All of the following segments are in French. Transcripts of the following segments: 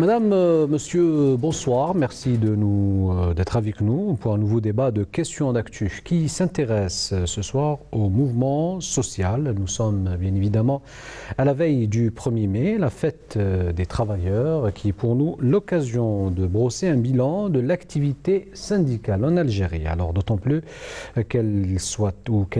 Madame, monsieur, bonsoir. Merci d'être avec nous pour un nouveau débat de questions d'actu qui s'intéresse ce soir au mouvement social. Nous sommes bien évidemment à la veille du 1er mai, la fête des travailleurs, qui est pour nous l'occasion de brosser un bilan de l'activité syndicale en Algérie. Alors d'autant plus qu'elle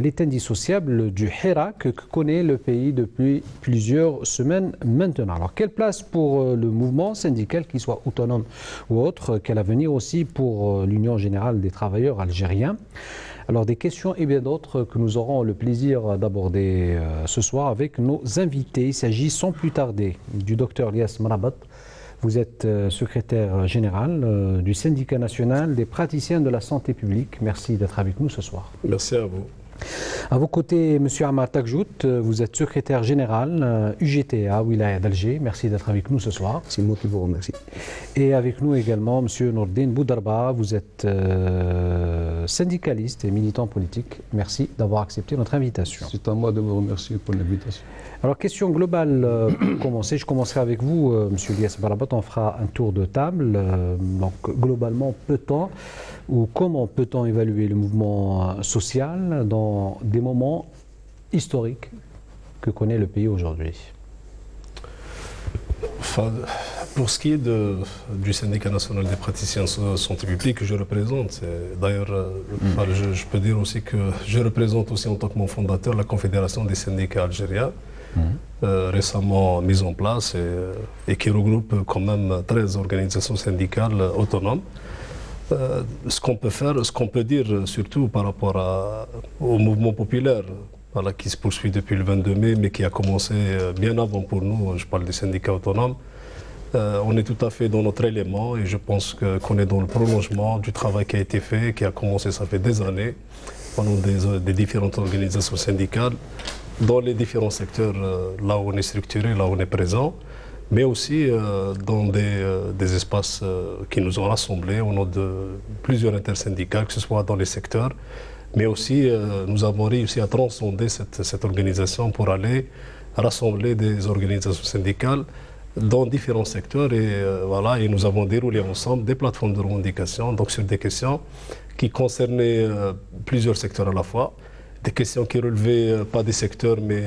est indissociable du hirak que connaît le pays depuis plusieurs semaines maintenant. Alors quelle place pour le mouvement syndical, qu'il soit autonome ou autre, quel avenir aussi pour l'Union générale des travailleurs algériens? Alors des questions et bien d'autres que nous aurons le plaisir d'aborder ce soir avec nos invités. Il s'agit sans plus tarder du docteur Lias Marabat. Vous êtes secrétaire général du syndicat national des praticiens de la santé publique. Merci d'être avec nous ce soir. Merci à vous. À vos côtés, M. Ammar Takjout, vous êtes secrétaire général UGTA Wilaya d'Alger. Merci d'être avec nous ce soir. C'est moi qui vous remercie. Et avec nous également M. Nourdine Boudarba, vous êtes syndicaliste et militant politique. Merci d'avoir accepté notre invitation. C'est à moi de vous remercier pour l'invitation. Alors, question globale pour commencer. Je commencerai avec vous, M. Lias Marabat. On fera un tour de table. Donc, globalement, peut-on ou comment peut-on évaluer le mouvement social dans des moments historiques que connaît le pays aujourd'hui? Enfin, pour ce qui est du syndicat national des praticiens de santé publique que je représente, d'ailleurs, je peux dire aussi que je représente aussi en tant que mon fondateur la Confédération des syndicats algériens, récemment mise en place et qui regroupe quand même 13 organisations syndicales autonomes. Ce qu'on peut faire, ce qu'on peut dire surtout par rapport au mouvement populaire qui se poursuit depuis le 22 mai, mais qui a commencé bien avant pour nous, je parle des syndicats autonomes, on est tout à fait dans notre élément et je pense qu'on est dans le prolongement du travail qui a été fait, qui a commencé, ça fait des années, pendant des différentes organisations syndicales, dans les différents secteurs, là où on est structuré, là où on est présent, mais aussi dans des espaces qui nous ont rassemblés au nom de plusieurs intersyndicats, que ce soit dans les secteurs, mais aussi nous avons réussi à transcender cette organisation pour aller rassembler des organisations syndicales dans différents secteurs et nous avons déroulé ensemble des plateformes de revendication donc sur des questions qui concernaient plusieurs secteurs à la fois, des questions qui relevaient pas des secteurs mais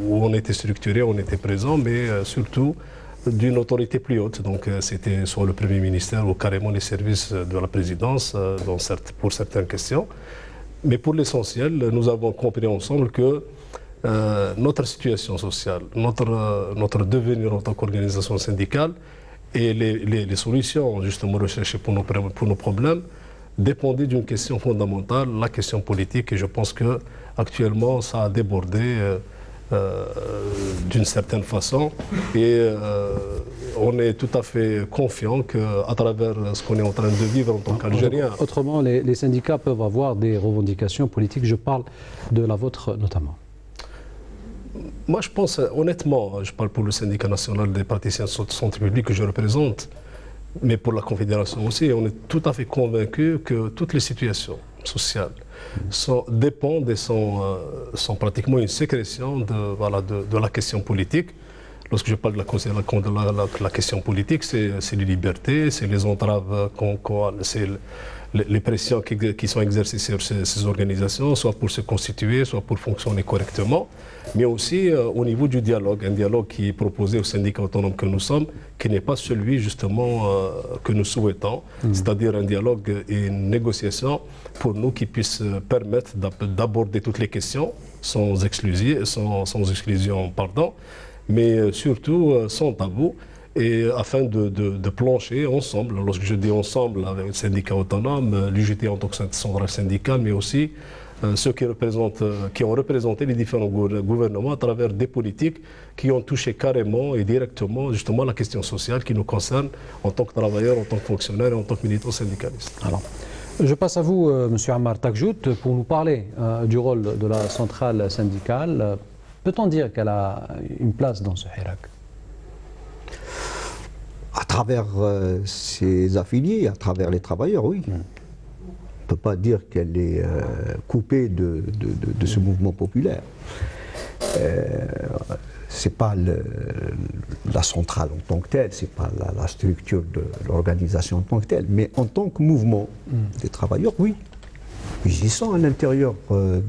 où on était structuré, on était présent, mais surtout d'une autorité plus haute. Donc c'était soit le Premier ministère ou carrément les services de la présidence pour certaines questions. Mais pour l'essentiel, nous avons compris ensemble que notre situation sociale, notre devenir en tant qu'organisation syndicale et les solutions justement recherchées pour nos problèmes dépendaient d'une question fondamentale, la question politique. Et je pense que actuellement, ça a débordé d'une certaine façon. Et on est tout à fait confiant qu'à travers ce qu'on est en train de vivre en tant qu'Algérien. Autrement, les syndicats peuvent avoir des revendications politiques. Je parle de la vôtre notamment. Moi, je pense, honnêtement, je parle pour le syndicat national des praticiens de santé publique que je représente, mais pour la Confédération aussi, on est tout à fait convaincus que toutes les situations sociales dépendent et sont pratiquement une sécrétion de la question politique. Lorsque je parle de la question politique, c'est les libertés, c'est les entraves, c'est les pressions qui sont exercées sur ces organisations, soit pour se constituer, soit pour fonctionner correctement, mais aussi au niveau du dialogue, un dialogue qui est proposé au syndicat autonome que nous sommes, qui n'est pas celui justement que nous souhaitons, c'est-à-dire un dialogue et une négociation pour nous qui puisse permettre d'aborder toutes les questions sans exclusion, mais surtout sans tabou, et afin de plancher ensemble, lorsque je dis ensemble, avec le syndicat autonome, l'UGT en tant que centrale syndicale, mais aussi ceux qui ont représenté les différents gouvernements à travers des politiques qui ont touché carrément et directement justement la question sociale qui nous concerne en tant que travailleurs, en tant que fonctionnaires et en tant que militants syndicalistes. Alors, je passe à vous, M. Ammar Takjout, pour nous parler du rôle de la centrale syndicale. Peut-on dire qu'elle a une place dans ce hirak? À travers ses affiliés, à travers les travailleurs, oui. On ne peut pas dire qu'elle est coupée de ce mouvement populaire. C'est pas la centrale en tant que telle, ce n'est pas la structure de l'organisation en tant que telle, mais en tant que mouvement des travailleurs, oui. Ils y sont à l'intérieur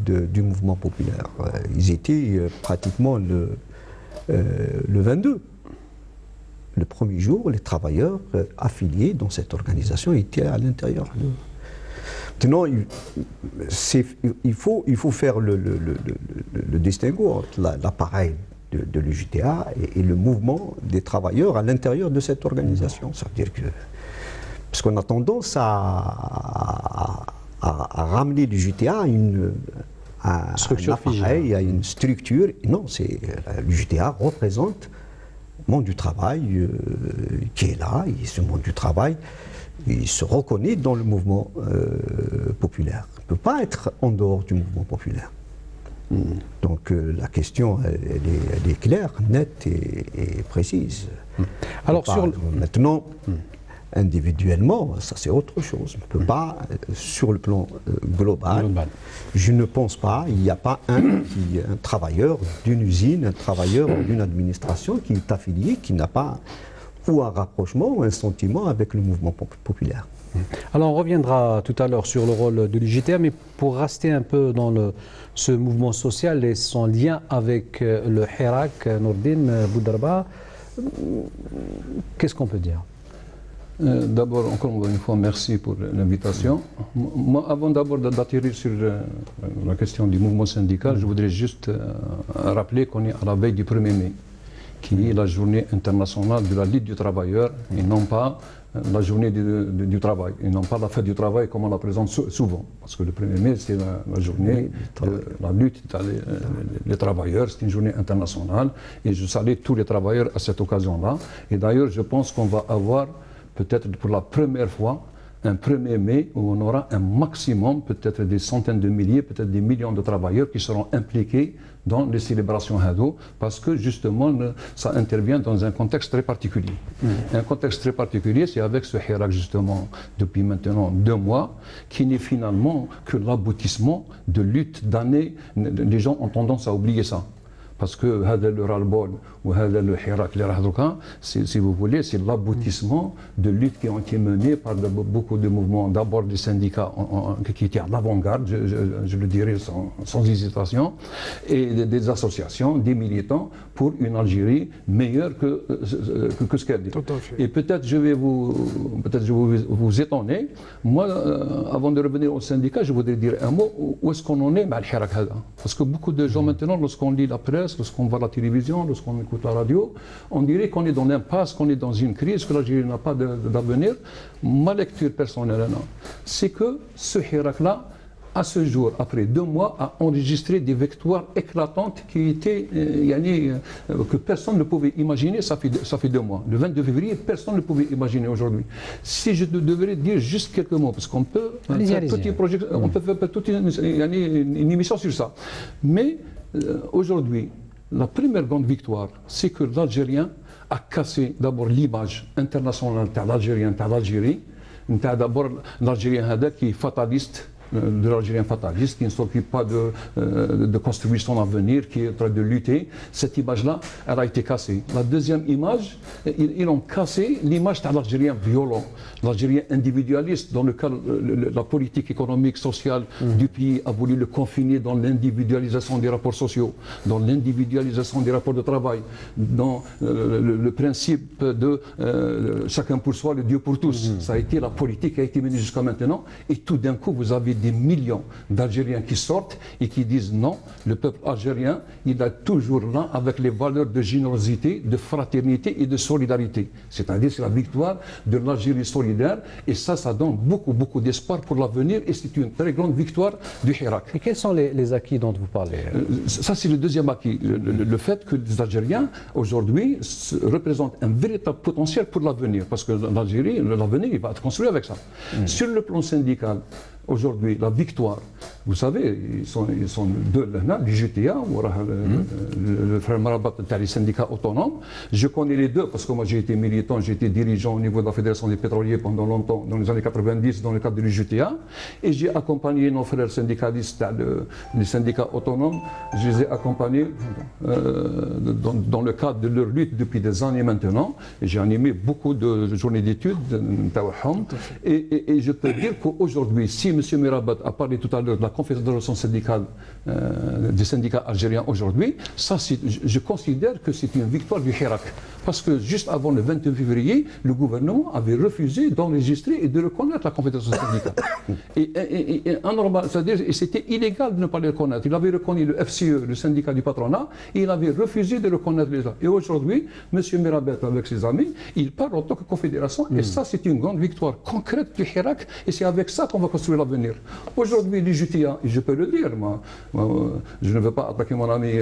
du mouvement populaire. Ils étaient pratiquement le 22. Le premier jour, les travailleurs affiliés dans cette organisation étaient à l'intérieur. Maintenant, il faut faire le distinguo entre l'appareil de l'UJTA et le mouvement des travailleurs à l'intérieur de cette organisation. Ça veut dire que... Parce qu'on a tendance à ramener l'UJTA à un appareil, à une structure. Non, l'UJTA représente le monde du travail qui est là, et ce monde du travail, il se reconnaît dans le mouvement populaire. Il ne peut pas être en dehors du mouvement populaire. Donc la question, elle est claire, nette et précise. Alors maintenant, individuellement, ça c'est autre chose. On ne peut pas, sur le plan global, je ne pense pas, il n'y a pas un travailleur d'une usine, un travailleur d'une administration qui est affilié, qui n'a pas ou un rapprochement ou un sentiment avec le mouvement populaire. Alors on reviendra tout à l'heure sur le rôle de l'UJTA, mais pour rester un peu dans ce mouvement social et son lien avec le Hirak, Nourdine Boudarba, qu'est-ce qu'on peut dire? D'abord, encore une fois, merci pour l'invitation. Moi, avant d'abord d'atterrir sur la question du mouvement syndical, je voudrais juste rappeler qu'on est à la veille du 1er mai, qui est la journée internationale de la lutte du travailleur, et non pas la journée du travail, et non pas la fête du travail comme on la présente souvent. Parce que le 1er mai, c'est la journée de la lutte des travailleurs, c'est une journée internationale, et je salue tous les travailleurs à cette occasion-là. Et d'ailleurs, je pense qu'on va avoir, peut-être pour la première fois, un 1er mai où on aura un maximum, peut-être des centaines de milliers, peut-être des millions de travailleurs qui seront impliqués dans les célébrations Hado, parce que justement, ça intervient dans un contexte très particulier. Un contexte très particulier, c'est avec ce Hirak, justement, depuis maintenant 2 mois, qui n'est finalement que l'aboutissement de luttes d'années. Les gens ont tendance à oublier ça. Parce que le ras-le-bol ou le Hirak, si vous voulez, c'est l'aboutissement de luttes qui ont été menées par beaucoup de mouvements, d'abord des syndicats qui étaient à l'avant-garde, je le dirais sans hésitation, et des associations, des militants pour une Algérie meilleure que ce qu'elle est. Et peut-être je vais vous étonner. Moi, avant de revenir au syndicat, je voudrais dire un mot. Où est-ce qu'on en est avec le Hirak? Parce que beaucoup de gens maintenant, lorsqu'on lit la presse, lorsqu'on voit la télévision, lorsqu'on écoute la radio, on dirait qu'on est dans l'impasse, qu'on est dans une crise, que l'Algérie n'a pas d'avenir. Ma lecture personnelle, c'est que ce Hirak-là, à ce jour, après 2 mois, a enregistré des victoires éclatantes qui étaient, que personne ne pouvait imaginer, ça fait 2 mois. Le 22 février, personne ne pouvait imaginer aujourd'hui. Si je devrais dire juste quelques mots, parce qu'on peut faire toute une émission sur ça. Mais aujourd'hui, la première grande victoire, c'est que l'Algérien a cassé d'abord l'image internationale de l'Algérie. D'abord, l'Algérien qui est fataliste, de l'Algérien fataliste, qui ne s'occupe pas de construire son avenir, qui est en train de lutter. Cette image-là, elle a été cassée. La deuxième image, ils ont cassé l'image de l'Algérien violent, l'Algérien individualiste, dans lequel la politique économique, sociale du pays a voulu le confiner dans l'individualisation des rapports sociaux, dans l'individualisation des rapports de travail, dans le principe de chacun pour soi, le Dieu pour tous. Ça a été la politique qui a été menée jusqu'à maintenant. Et tout d'un coup, vous avez des millions d'Algériens qui sortent et qui disent non, le peuple algérien, il est toujours là avec les valeurs de générosité, de fraternité et de solidarité. C'est-à-dire c'est la victoire de l'Algérie solidaire et ça donne beaucoup d'espoir pour l'avenir et c'est une très grande victoire du Hirak. Et quels sont les acquis dont vous parlez? Ça c'est le deuxième acquis, le fait que les Algériens aujourd'hui représentent un véritable potentiel pour l'avenir parce que l'Algérie, l'avenir il va être construit avec ça. Sur le plan syndical, aujourd'hui, la victoire Vous savez, ils sont deux là, l'UJTA, le frère Marabat, les syndicats autonomes. Je connais les deux parce que moi j'ai été militant, j'ai été dirigeant au niveau de la Fédération des pétroliers pendant longtemps, dans les années 90, dans le cadre de l'UJTA. Et j'ai accompagné nos frères syndicalistes, les syndicats autonomes, je les ai accompagnés dans le cadre de leur lutte depuis des années maintenant. J'ai animé beaucoup de journées d'études, et je peux dire qu'aujourd'hui, si M. Mirabat a parlé tout à l'heure de la confédération syndicale des syndicats algériens aujourd'hui, ça, je considère que c'est une victoire du Hirak. Parce que juste avant le 22 février, le gouvernement avait refusé d'enregistrer et de reconnaître la confédération syndicale. Et anormal, c'est-à-dire c'était illégal de ne pas les reconnaître. Il avait reconnu le FCE, le syndicat du patronat, et il avait refusé de reconnaître les autres. Et aujourd'hui, M. Mirabat, avec ses amis, il parle en tant que confédération, et ça, c'est une grande victoire concrète du Hirak, et c'est avec ça qu'on va construire l'avenir. Aujourd'hui, l'UJTA, je peux le dire, moi, je ne veux pas attaquer mon ami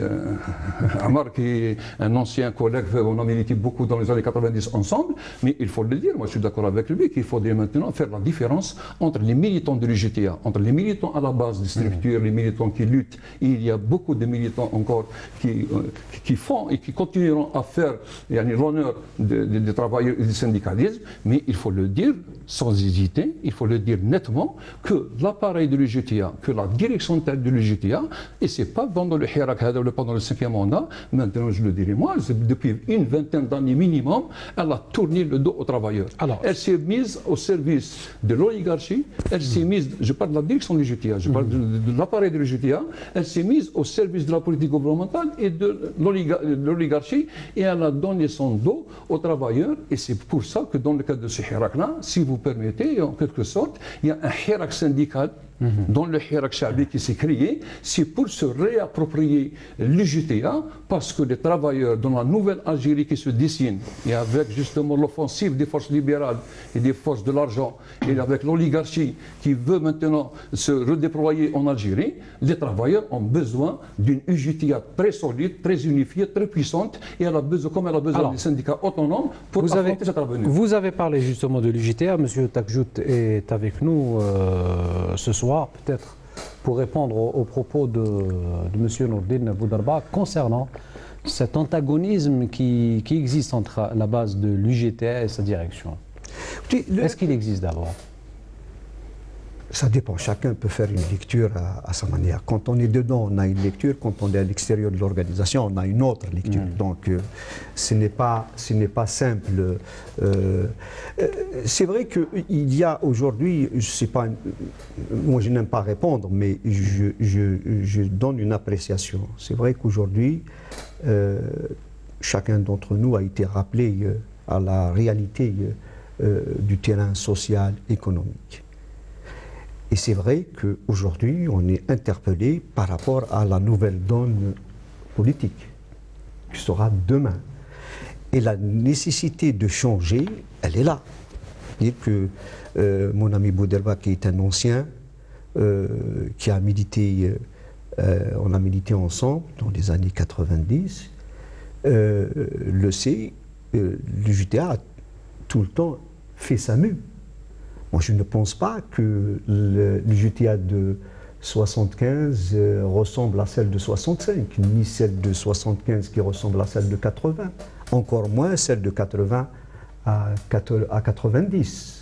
Amar, qui est un ancien collègue, on a milité beaucoup dans les années 90 ensemble, mais il faut le dire, moi je suis d'accord avec lui, qu'il faudrait maintenant faire la différence entre les militants de l'UJTA, entre les militants à la base des structures, les militants qui luttent. Il y a beaucoup de militants encore qui font et qui continueront à faire l'honneur des travailleurs et du syndicalisme, mais il faut le dire sans hésiter, il faut le dire nettement, que l'appareil de l'UJTA, que la direction de l'UJTA, et ce n'est pas pendant le Hirak, pendant le 5e mandat, maintenant je le dirai moi, depuis une vingtaine d'années minimum, elle a tourné le dos aux travailleurs. Alors, elle s'est mise au service de l'oligarchie, elle s'est mise, je parle de la direction de l'UJTA, je parle de l'appareil de l'UJTA, elle s'est mise au service de la politique gouvernementale et de l'oligarchie, et elle a donné son dos aux travailleurs, et c'est pour ça que dans le cadre de ce Hirak-là, si vous permettez, en quelque sorte, il y a un Hirak syndical dans le Hirak Chabi qui s'est créé, c'est pour se réapproprier l'UJTA, parce que les travailleurs dans la nouvelle Algérie qui se dessine, et avec justement l'offensive des forces libérales et des forces de l'argent, et avec l'oligarchie qui veut maintenant se redéployer en Algérie, les travailleurs ont besoin d'une UJTA très solide, très unifiée, très puissante, et elle a besoin, comme elle a besoin des syndicats autonomes pour affronter cette avenue. Vous avez parlé justement de l'UJTA, M. Takjout est avec nous ce soir, peut-être pour répondre aux propos de M. Nourdine Boudarba concernant cet antagonisme qui existe entre la base de l'UJTA et sa direction. Est-ce qu'il existe d'abord? Ça dépend, chacun peut faire une lecture à sa manière. Quand on est dedans, on a une lecture, quand on est à l'extérieur de l'organisation, on a une autre lecture. Donc ce n'est pas simple. C'est vrai qu'il y a aujourd'hui, je sais pas, moi je n'aime pas répondre, mais je donne une appréciation. C'est vrai qu'aujourd'hui, chacun d'entre nous a été rappelé à la réalité du terrain social, économique. Et c'est vrai qu'aujourd'hui, on est interpellé par rapport à la nouvelle donne politique qui sera demain. Et la nécessité de changer, elle est là. C'est-à-dire que mon ami Bouderba, qui est un ancien, qui a milité, on a milité ensemble dans les années 90, le sait, l'UJTA a tout le temps fait sa mue. Moi, je ne pense pas que l'UJTA de 75 ressemble à celle de 65, ni celle de 75 qui ressemble à celle de 80, encore moins celle de 80 à 90.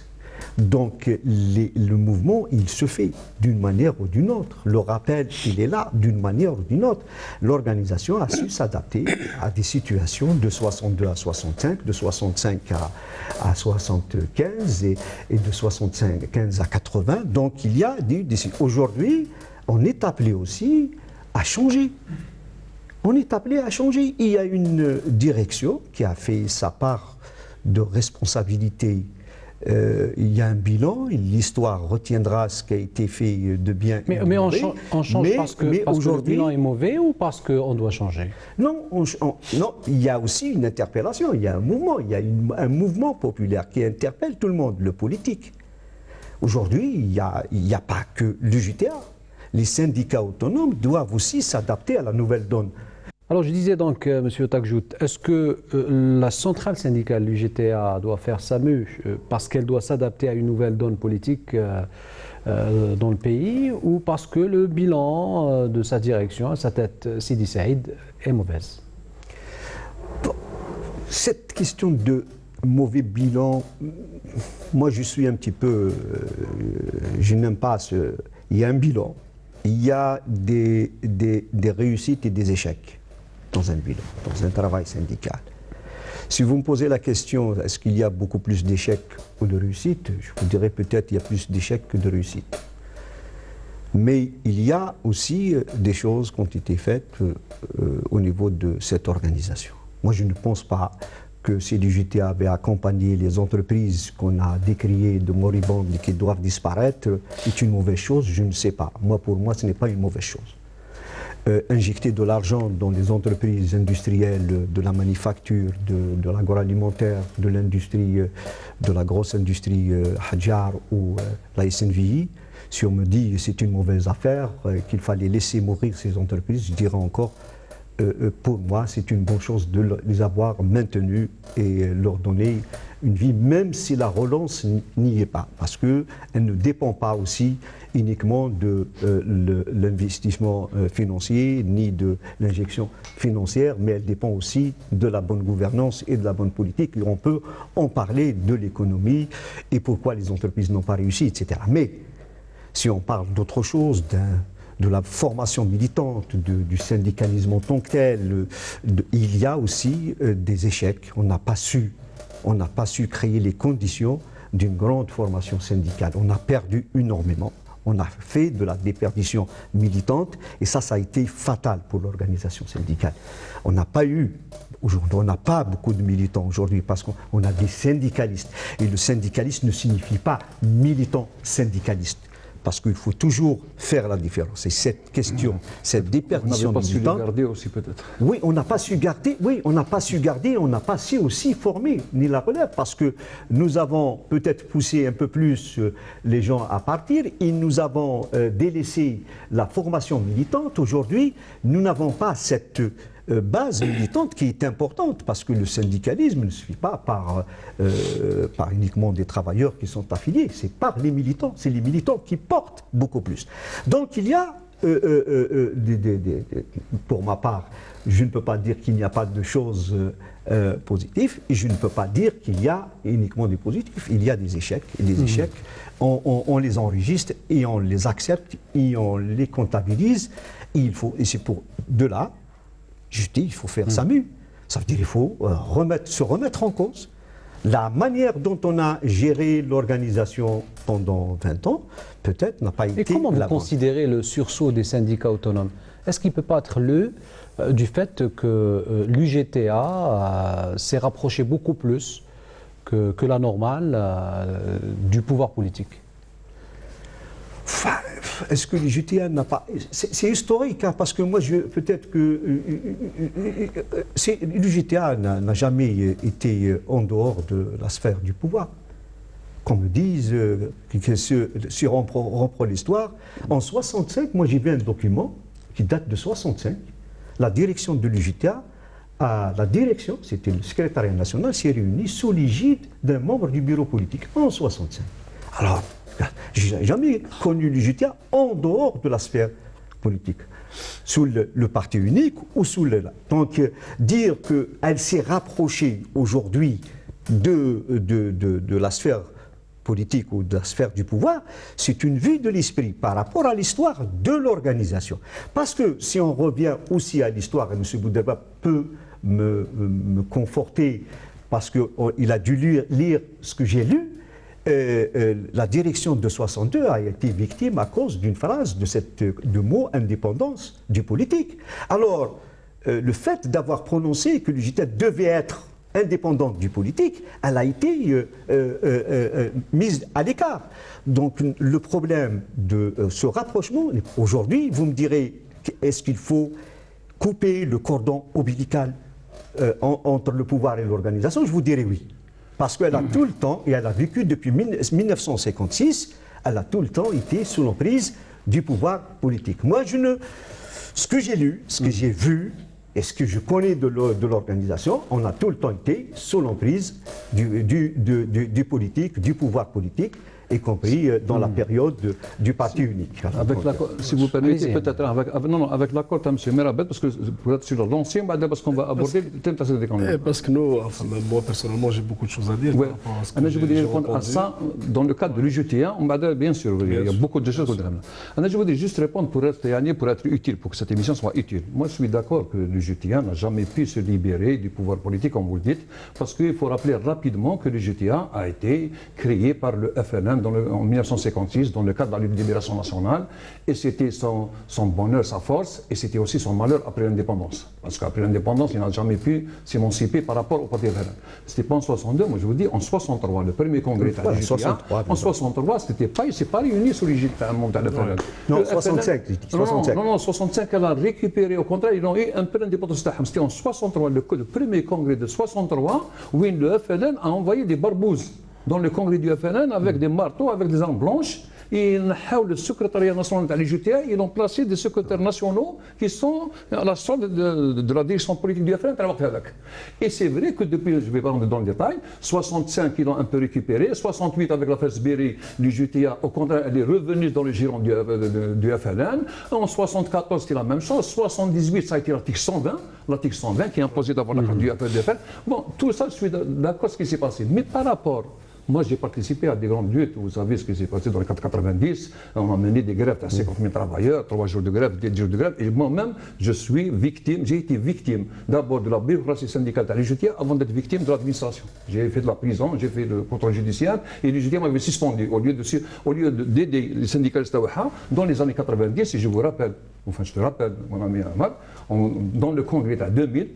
Donc, le mouvement, il se fait d'une manière ou d'une autre. Le rappel, il est là d'une manière ou d'une autre. L'organisation a su s'adapter à des situations de 62 à 65, de 65 à 75 et de 75 à 80. Donc, il y a des... Aujourd'hui, on est appelé aussi à changer. On est appelé à changer. Il y a une direction qui a fait sa part de responsabilité. Il y a un bilan, l'histoire retiendra ce qui a été fait de bien et de mais mauvais. on change parce que le bilan est mauvais ou parce qu'on doit changer? Non, non, il y a aussi une interpellation, il y a un mouvement, il y a un mouvement populaire qui interpelle tout le monde, le politique. Aujourd'hui, il n'y a pas que l'UJTA. Les syndicats autonomes doivent aussi s'adapter à la nouvelle donne. Alors je disais donc, M. Takjout, est-ce que la centrale syndicale, l'UJTA, doit faire sa mue parce qu'elle doit s'adapter à une nouvelle donne politique dans le pays, ou parce que le bilan de sa direction, à sa tête, Sidi Saïd, est mauvaise? Cette question de mauvais bilan, moi je suis un petit peu, je n'aime pas ce... Il y a un bilan, il y a des réussites et des échecs dans un bilan, dans un travail syndical. Si vous me posez la question, est-ce qu'il y a beaucoup plus d'échecs ou de réussites, je vous dirais peut-être qu'il y a plus d'échecs que de réussites. Mais il y a aussi des choses qui ont été faites au niveau de cette organisation. Moi, je ne pense pas que CDJTA avait accompagné les entreprises qu'on a décriées de moribondes et qui doivent disparaître est une mauvaise chose, je ne sais pas. Moi, pour moi, ce n'est pas une mauvaise chose. Injecter de l'argent dans les entreprises industrielles, de la manufacture, de l'agroalimentaire, de l'industrie, de la grosse industrie Hadjar ou la SNVI, si on me dit que c'est une mauvaise affaire, qu'il fallait laisser mourir ces entreprises, je dirais encore, pour moi, c'est une bonne chose de les avoir maintenues et leur donner une vie, même si la relance n'y est pas, parce qu'elle ne dépend pas aussi uniquement de l'investissement financier, ni de l'injection financière, mais elle dépend aussi de la bonne gouvernance et de la bonne politique. Et on peut en parler de l'économie et pourquoi les entreprises n'ont pas réussi, etc. Mais si on parle d'autre chose, de la formation militante, du syndicalisme en tant que tel, il y a aussi des échecs. On n'a pas su créer les conditions d'une grande formation syndicale. On a perdu énormément. On a fait de la déperdition militante et ça a été fatal pour l'organisation syndicale. On n'a pas eu, aujourd'hui, on n'a pas beaucoup de militants aujourd'hui parce qu'on a des syndicalistes. Et le syndicaliste ne signifie pas militant syndicaliste. Parce qu'il faut toujours faire la différence. Et cette question, cette déperdition militante... On n'a pas su le garder aussi peut-être. Oui, on n'a pas su garder, on n'a pas su aussi former ni la relève, parce que nous avons peut-être poussé un peu plus les gens à partir, et nous avons délaissé la formation militante. Aujourd'hui, nous n'avons pas cette base militante qui est importante, parce que le syndicalisme ne suffit pas par uniquement des travailleurs qui sont affiliés, c'est par les militants, c'est les militants qui portent beaucoup plus. Donc il y a, pour ma part, je ne peux pas dire qu'il n'y a pas de choses positives, et je ne peux pas dire qu'il y a uniquement des positifs, il y a des échecs, et les échecs, on les enregistre, et on les accepte, et on les comptabilise, et c'est pour de là, je dis, il faut faire SAMU. Ça veut dire qu'il faut se remettre en cause. La manière dont on a géré l'organisation pendant 20 ans, peut-être n'a pas été... Et comment vous considérez le sursaut des syndicats autonomes? Est-ce qu'il ne peut pas être du fait que l'UGTA s'est rapproché beaucoup plus que la normale du pouvoir politique? Est-ce que l'UGTA n'a pas... C'est historique, hein, parce que moi, peut-être que l'UGTA n'a jamais été en dehors de la sphère du pouvoir. Qu'on me dise que si on reprend l'histoire, en 65, moi j'ai vu un document qui date de 65, la direction de l'UGTA, la direction, c'était le secrétariat national, s'est réunie sous l'égide d'un membre du bureau politique en 65. Alors, je n'ai jamais connu l'UGTA en dehors de la sphère politique, sous le parti unique ou sous le... Donc, dire qu'elle s'est rapprochée aujourd'hui de la sphère politique ou de la sphère du pouvoir, c'est une vue de l'esprit par rapport à l'histoire de l'organisation. Parce que si on revient aussi à l'histoire, et M. Boudelba peut me conforter, parce qu'il a dû lire ce que j'ai lu, la direction de 62 a été victime à cause d'une phrase du mot indépendance du politique. Alors, le fait d'avoir prononcé que l'UGTA devait être indépendante du politique, elle a été mise à l'écart. Donc le problème de ce rapprochement, aujourd'hui, vous me direz, est-ce qu'il faut couper le cordon ombilical entre le pouvoir et l'organisation? Je vous dirais oui. Parce qu'elle a tout le temps, et elle a vécu depuis 1956, elle a tout le temps été sous l'emprise du pouvoir politique. Moi, ce que j'ai lu, ce que j'ai vu, et ce que je connais de l'organisation, on a tout le temps été sous l'emprise du politique, du pouvoir politique, y compris dans la période du parti unique. Si vous permettez, peut-être avec l'accord de M. Merabet, parce que pour être sur l'ancien, parce qu'on va aborder le thème de parce que nous, enfin, moi personnellement, j'ai beaucoup de choses à dire. Ouais. Je voudrais répondre à ça dans le cadre de l'UGTA. Bien sûr, il y a beaucoup de choses. Je voudrais juste répondre pour être utile, pour que cette émission soit utile. Moi, je suis d'accord que l'UGTA n'a jamais pu se libérer du pouvoir politique, comme vous le dites, parce qu'il faut rappeler rapidement que l'UGTA a été créé par le FLN en 1956 dans le cadre de la libération nationale, et c'était son bonheur, sa force, et c'était aussi son malheur après l'indépendance. Parce qu'après l'indépendance, il n'a jamais pu s'émanciper par rapport au parti FLN. C'était pas en 62, moi je vous dis, en 63, le premier congrès de l'UGTA, en 63, il s'est pas réuni sur l'UGTA mondial de FLN. Non, 65, je dis 65. Non, 65, elle a récupéré, au contraire, ils ont eu un peu d'indépendance. C'était en 63, le premier congrès de 63, où le FLN a envoyé des barbouzes dans le congrès du FLN avec des marteaux, avec des armes blanches. Et le secrétariat national de l'UGTA, ils ont placé des secrétaires nationaux qui sont à la solde de la direction politique du FLN. Et c'est vrai que depuis, je ne vais pas rentrer dans le détail, 65 ils l'ont un peu récupéré, 68 avec la Fesbéry, l'UGTA, au contraire, elle est revenue dans le giron du FLN. En 74, c'était la même chose. 78, ça a été l'article 120 qui est imposé d'avoir la carte du FLN. Bon, tout ça, je suis d'accord avec ce qui s'est passé. Mais par rapport... Moi, j'ai participé à des grandes luttes. Vous savez ce qui s'est passé dans les 90. On a mené des grèves à 50 000 travailleurs, 3 jours de grève, 10 jours de grève. Et moi-même, j'ai été victime d'abord de la bureaucratie syndicale à l'UGTA avant d'être victime de l'administration. J'ai fait de la prison, j'ai fait le contrôle judiciaire et l'UGTA m'avait suspendu au lieu d'aider les syndicalistes dans les années 90. Et je vous rappelle, enfin je te rappelle, mon ami Ahmad, dans le congrès de 2000,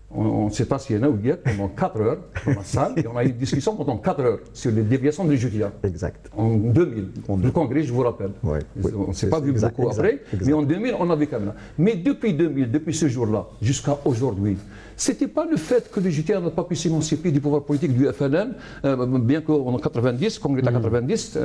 on s'est assis pendant 4 heures dans la salle et on a eu une discussion pendant 4 heures sur les déviations de l'UGTA. Exact. En 2000, le congrès, je vous rappelle. Ouais, on ne s'est pas vu beaucoup après, mais en 2000, on avait quand même. Mais depuis 2000, depuis ce jour-là, jusqu'à aujourd'hui, ce n'était pas le fait que l'UGTA n'a pas pu s'émanciper du pouvoir politique du FLN, bien qu'en 90, congrès de 90,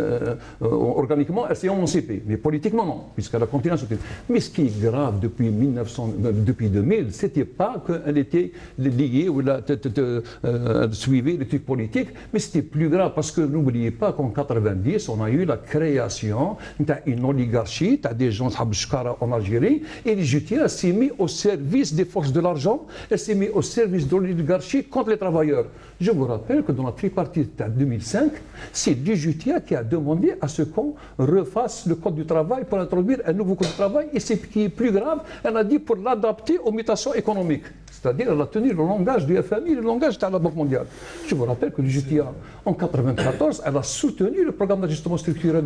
organiquement, elle s'est émancipée. Mais politiquement, non, puisqu'elle a continué à soutenir. Mais ce qui est grave depuis 2000, ce n'était pas qu'elle était liée ou elle suivait les trucs politiques, mais c'était plus grave parce que n'oubliez pas qu'en 90, on a eu la création d'une oligarchie, des gens en Algérie, et l'UGTA s'est mis au service des forces de l'argent, elle s'est mis au service de l'oligarchie contre les travailleurs. Je vous rappelle que dans la tripartite de 2005, c'est l'UGTA qui a demandé à ce qu'on refasse le code du travail pour introduire un nouveau code du travail, et ce qui est plus grave, elle a dit pour l'adapter aux mutations économiques. C'est-à-dire qu'elle a tenu le langage du FMI, le langage de la Banque mondiale. Je vous rappelle que l'UGTA, en 1994, elle a soutenu le programme d'ajustement structurel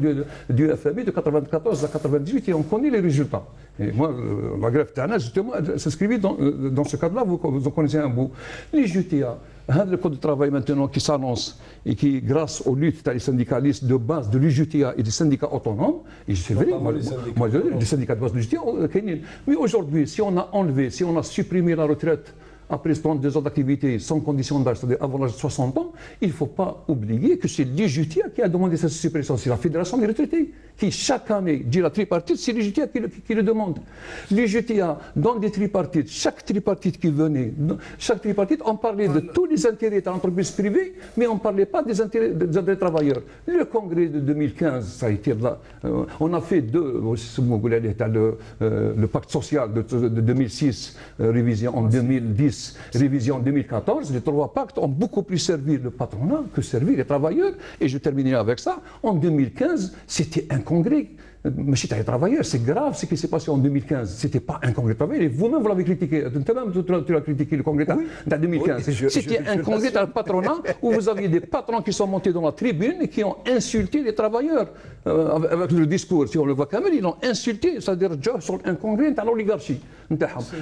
du FMI de 1994 à 1998 et on connaît les résultats. Et moi, la grève TANA, justement, elle s'inscrivait dans ce cadre-là, vous en connaissez un bout. L'UGTA, le code du travail maintenant qui s'annonce et qui, grâce aux luttes des syndicalistes de base de l'UGTA et des syndicats autonomes, et c'est vrai, moi je dis, les syndicats de base de l'UGTA, mais aujourd'hui, si on a supprimé la retraite après 32 ans d'activité sans condition d'âge, c'est-à-dire avant l'âge de 60 ans, il ne faut pas oublier que c'est l'UGTA qui a demandé cette suppression. C'est la Fédération des retraités qui, chaque année, dit la tripartite, c'est l'UGTA qui le demande. L'UGTA, dans des tripartites, chaque tripartite qui venait, on parlait de tous les intérêts de l'entreprise privée, mais on ne parlait pas des intérêts des travailleurs. Le congrès de 2015, ça a été là. On a fait le pacte social de 2006, révision en 2010, révision en 2014, les 3 pactes ont beaucoup plus servi le patronat que servi les travailleurs. Et je terminerai avec ça. En 2015, c'était un congrès. Monsieur les travailleurs, c'est grave ce qui s'est passé en 2015. Ce n'était pas un congrès de travailleurs. Et vous-même, vous l'avez critiqué. Tu l'as critiqué, le congrès de 2015. Oui, c'était un congrès de patronat où vous aviez des patrons qui sont montés dans la tribune et qui ont insulté les travailleurs. Avec le discours, si on le voit quand même, ils ont insulté, c'est-à-dire sur un congrès de l'oligarchie.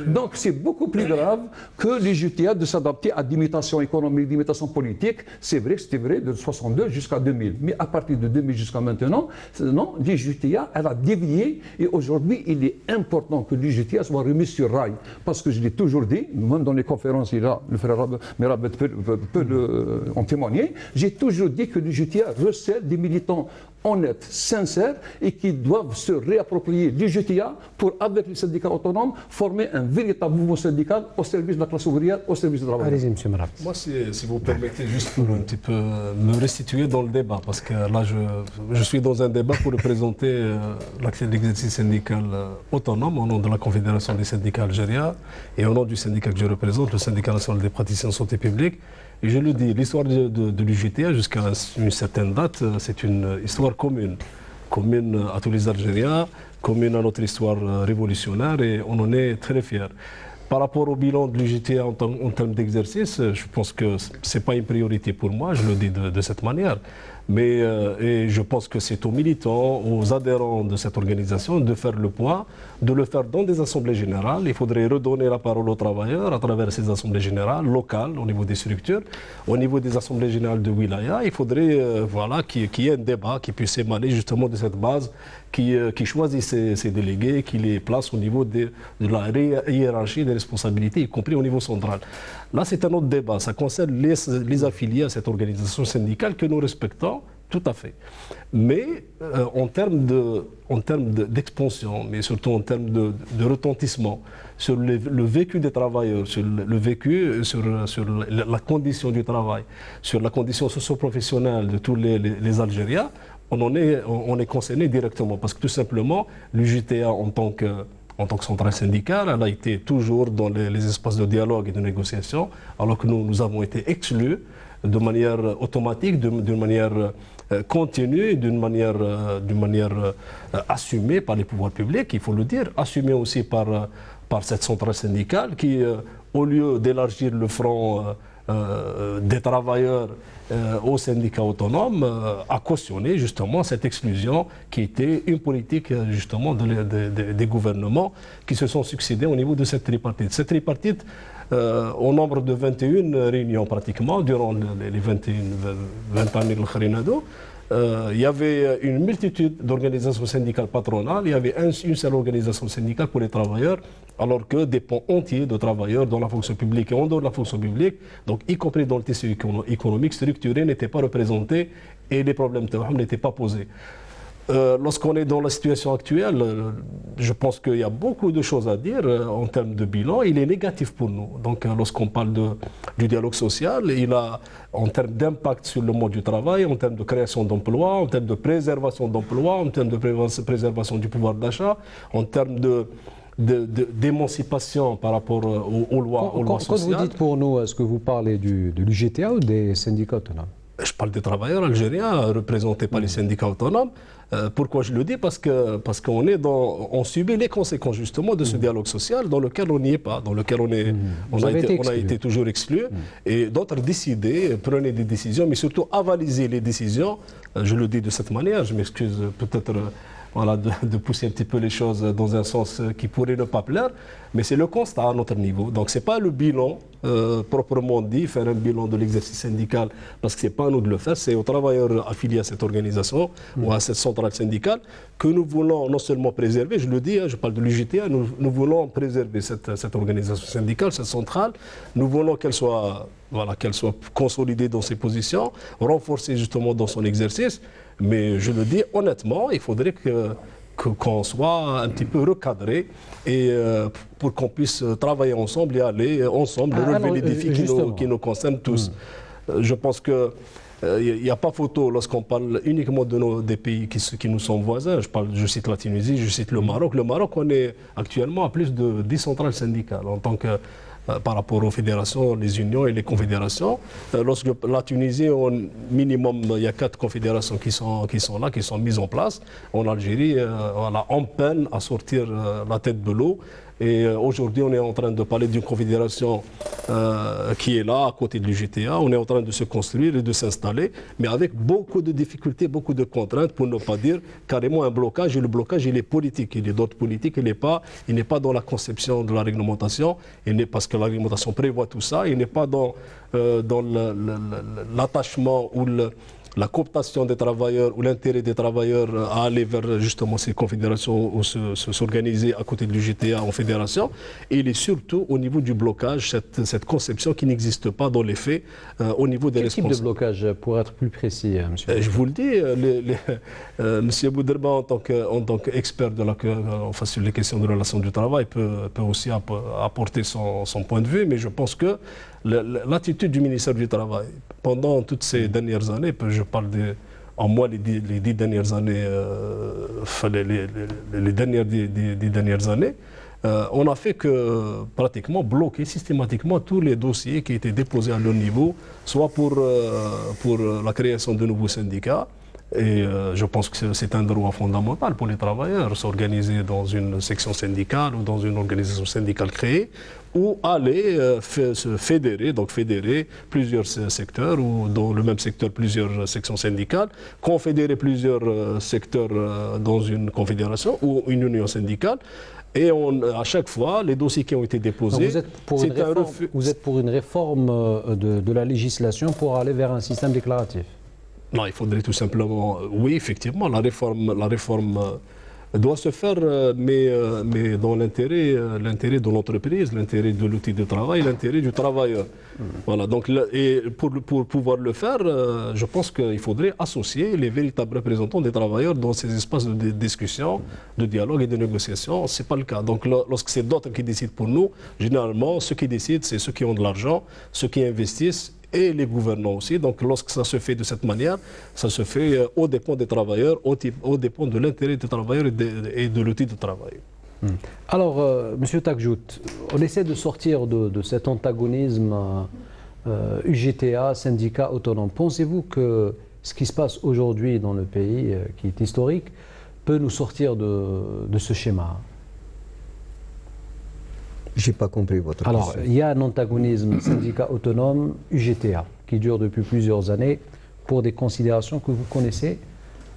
Donc c'est beaucoup plus grave que l'UGTA de s'adapter à des mutations économiques, des mutations politiques. C'est vrai que c'était vrai de 62 jusqu'à 2000. Mais à partir de 2000 jusqu'à maintenant, non, l'UGTA, elle a dévié et aujourd'hui, il est important que l'UGTA soit remis sur rail. Parce que je l'ai toujours dit, même dans les conférences, le frère Merabet peut en témoigner, j'ai toujours dit que l'UGTA recèle des militants honnêtes, sincères et qui doivent se réapproprier l'UJTA pour, avec les syndicats autonomes, former un véritable mouvement syndical au service de la classe ouvrière, au service du travail. Allez-y, M. Merab. Moi, si vous permettez, juste pour un petit peu me restituer dans le débat, parce que là, je suis dans un débat pour représenter l'exercice syndical autonome au nom de la Confédération des syndicats algériens et au nom du syndicat que je représente, le syndicat national des praticiens de santé publique. Et je le dis, l'histoire de l'UJTA jusqu'à une certaine date, c'est une histoire commune à tous les Algériens, commune à notre histoire révolutionnaire, et on en est très fiers. Par rapport au bilan de l'UJTA en termes d'exercice, je pense que ce n'est pas une priorité pour moi, je le dis de cette manière. Mais et je pense que c'est aux militants, aux adhérents de cette organisation de faire le point, de le faire dans des assemblées générales. Il faudrait redonner la parole aux travailleurs à travers ces assemblées générales, locales, au niveau des structures, au niveau des assemblées générales de Wilaya. Il faudrait voilà, qu'il y ait un débat qui puisse émaner justement de cette base, qui choisit ses délégués, qui les place au niveau de la hiérarchie des responsabilités, y compris au niveau central. Là, c'est un autre débat. Ça concerne les affiliés à cette organisation syndicale que nous respectons tout à fait. Mais en termes d'expansion, mais surtout en termes de retentissement, sur le vécu des travailleurs, sur le vécu, sur la condition du travail, sur la condition socio-professionnelle de tous les Algériens, on est concerné directement. Parce que tout simplement, l'UJTA en tant que centrale syndicale, elle a été toujours dans les espaces de dialogue et de négociation, alors que nous avons été exclus de manière automatique, d'une manière continue, d'une manière assumée par les pouvoirs publics, il faut le dire, assumée aussi par cette centrale syndicale qui, au lieu d'élargir le front des travailleurs aux syndicats autonomes, a cautionné justement cette exclusion qui était une politique justement des gouvernements qui se sont succédés au niveau de cette tripartite. Cette tripartite, au nombre de 21 réunions pratiquement, durant les 20 années de Kharinado, il y avait une multitude d'organisations syndicales patronales, il y avait une seule organisation syndicale pour les travailleurs, alors que des pans entiers de travailleurs dans la fonction publique et en dehors de la fonction publique, donc y compris dans le tissu économique structuré, n'étaient pas représentés et les problèmes n'étaient pas posés. Lorsqu'on est dans la situation actuelle, je pense qu'il y a beaucoup de choses à dire en termes de bilan. Il est négatif pour nous. Donc lorsqu'on parle du dialogue social, il a en termes d'impact sur le monde du travail, en termes de création d'emplois, en termes de préservation d'emplois, en termes de préservation du pouvoir d'achat, en termes d'émancipation par rapport aux lois sociales. Quand vous dites pour nous, est-ce que vous parlez de l'UJTA ou des syndicats autonomes? Je parle des travailleurs algériens représentés par les syndicats autonomes. Pourquoi je le dis? Parce qu'on subit les conséquences justement de ce dialogue social dans lequel on n'y est pas, dans lequel on a été toujours exclu. Et d'autres décidaient, prenaient des décisions, mais surtout avaliser les décisions. Je le dis de cette manière, je m'excuse peut-être voilà, de pousser un petit peu les choses dans un sens qui pourrait ne pas plaire, mais c'est le constat à notre niveau. Donc ce n'est pas le bilan proprement dit, faire un bilan de l'exercice syndical, parce que ce n'est pas à nous de le faire, c'est aux travailleurs affiliés à cette organisation ou à cette centrale syndicale que nous voulons non seulement préserver, je le dis, je parle de l'UJTA, nous voulons préserver cette organisation syndicale, cette centrale, nous voulons qu'elle soit consolidée dans ses positions, renforcée justement dans son exercice, mais je le dis honnêtement, il faudrait qu'on soit un petit peu recadré et pour qu'on puisse travailler ensemble et aller ensemble relever les défis qui nous concernent tous. Je pense que il n'y a pas photo lorsqu'on parle uniquement des pays qui nous sont voisins. Je cite la Tunisie, je cite le Maroc. Le Maroc, on est actuellement à plus de 10 centrales syndicales en tant que par rapport aux fédérations, les unions et les confédérations. Lorsque la Tunisie, au minimum, il y a 4 confédérations qui sont là, qui sont mises en place. En Algérie, on peine à sortir la tête de l'eau. Et aujourd'hui, on est en train de parler d'une confédération qui est là, à côté de l'UJTA. On est en train de se construire et de s'installer, mais avec beaucoup de difficultés, beaucoup de contraintes, pour ne pas dire carrément un blocage. Et le blocage, il est politique. Il est d'ordre politique. Il n'est pas dans la conception de la réglementation, parce que la réglementation prévoit tout ça. Il n'est pas dans l'attachement ou la cooptation des travailleurs ou l'intérêt des travailleurs à aller vers justement ces confédérations ou s'organiser à côté de l'UGTA en fédération. Et il est surtout au niveau du blocage, cette conception qui n'existe pas dans les faits au niveau des responsables. Quel type de blocage, pour être plus précis, monsieur? Je vous le dis, M. Bouderba, en tant qu'expert sur les questions de relations du travail, peut aussi apporter son point de vue, mais je pense que l'attitude du ministère du Travail, pendant toutes ces dernières années, je parle en moins les 10 dernières années, les dernières années, on a fait que pratiquement bloquer systématiquement tous les dossiers qui étaient déposés à leur niveau, soit pour la création de nouveaux syndicats. Et je pense que c'est un droit fondamental pour les travailleurs, s'organiser dans une section syndicale ou dans une organisation syndicale créée, ou aller se fédérer, donc fédérer plusieurs secteurs, ou dans le même secteur plusieurs sections syndicales, confédérer plusieurs secteurs dans une confédération ou une union syndicale. Et à chaque fois, les dossiers qui ont été déposés... Vous êtes pour une réforme de la législation pour aller vers un système déclaratif? Non, il faudrait tout simplement... Oui, effectivement, la réforme doit se faire, mais dans l'intérêt de l'entreprise, l'intérêt de l'outil de travail, l'intérêt du travailleur. Voilà, donc, et pour pouvoir le faire, je pense qu'il faudrait associer les véritables représentants des travailleurs dans ces espaces de discussion, de dialogue et de négociation. Ce n'est pas le cas. Donc lorsque c'est d'autres qui décident pour nous, généralement, ceux qui décident, c'est ceux qui ont de l'argent, ceux qui investissent, et les gouvernants aussi. Donc lorsque ça se fait de cette manière, ça se fait aux dépens des travailleurs, aux dépens de l'intérêt des travailleurs et de l'outil de travail. Alors, M. Takjout, on essaie de sortir de cet antagonisme UGTA, syndicat autonome. Pensez-vous que ce qui se passe aujourd'hui dans le pays, qui est historique, peut nous sortir de ce schéma? Je n'ai pas compris votre question. Alors, il y a un antagonisme syndicat autonome UGTA qui dure depuis plusieurs années pour des considérations que vous connaissez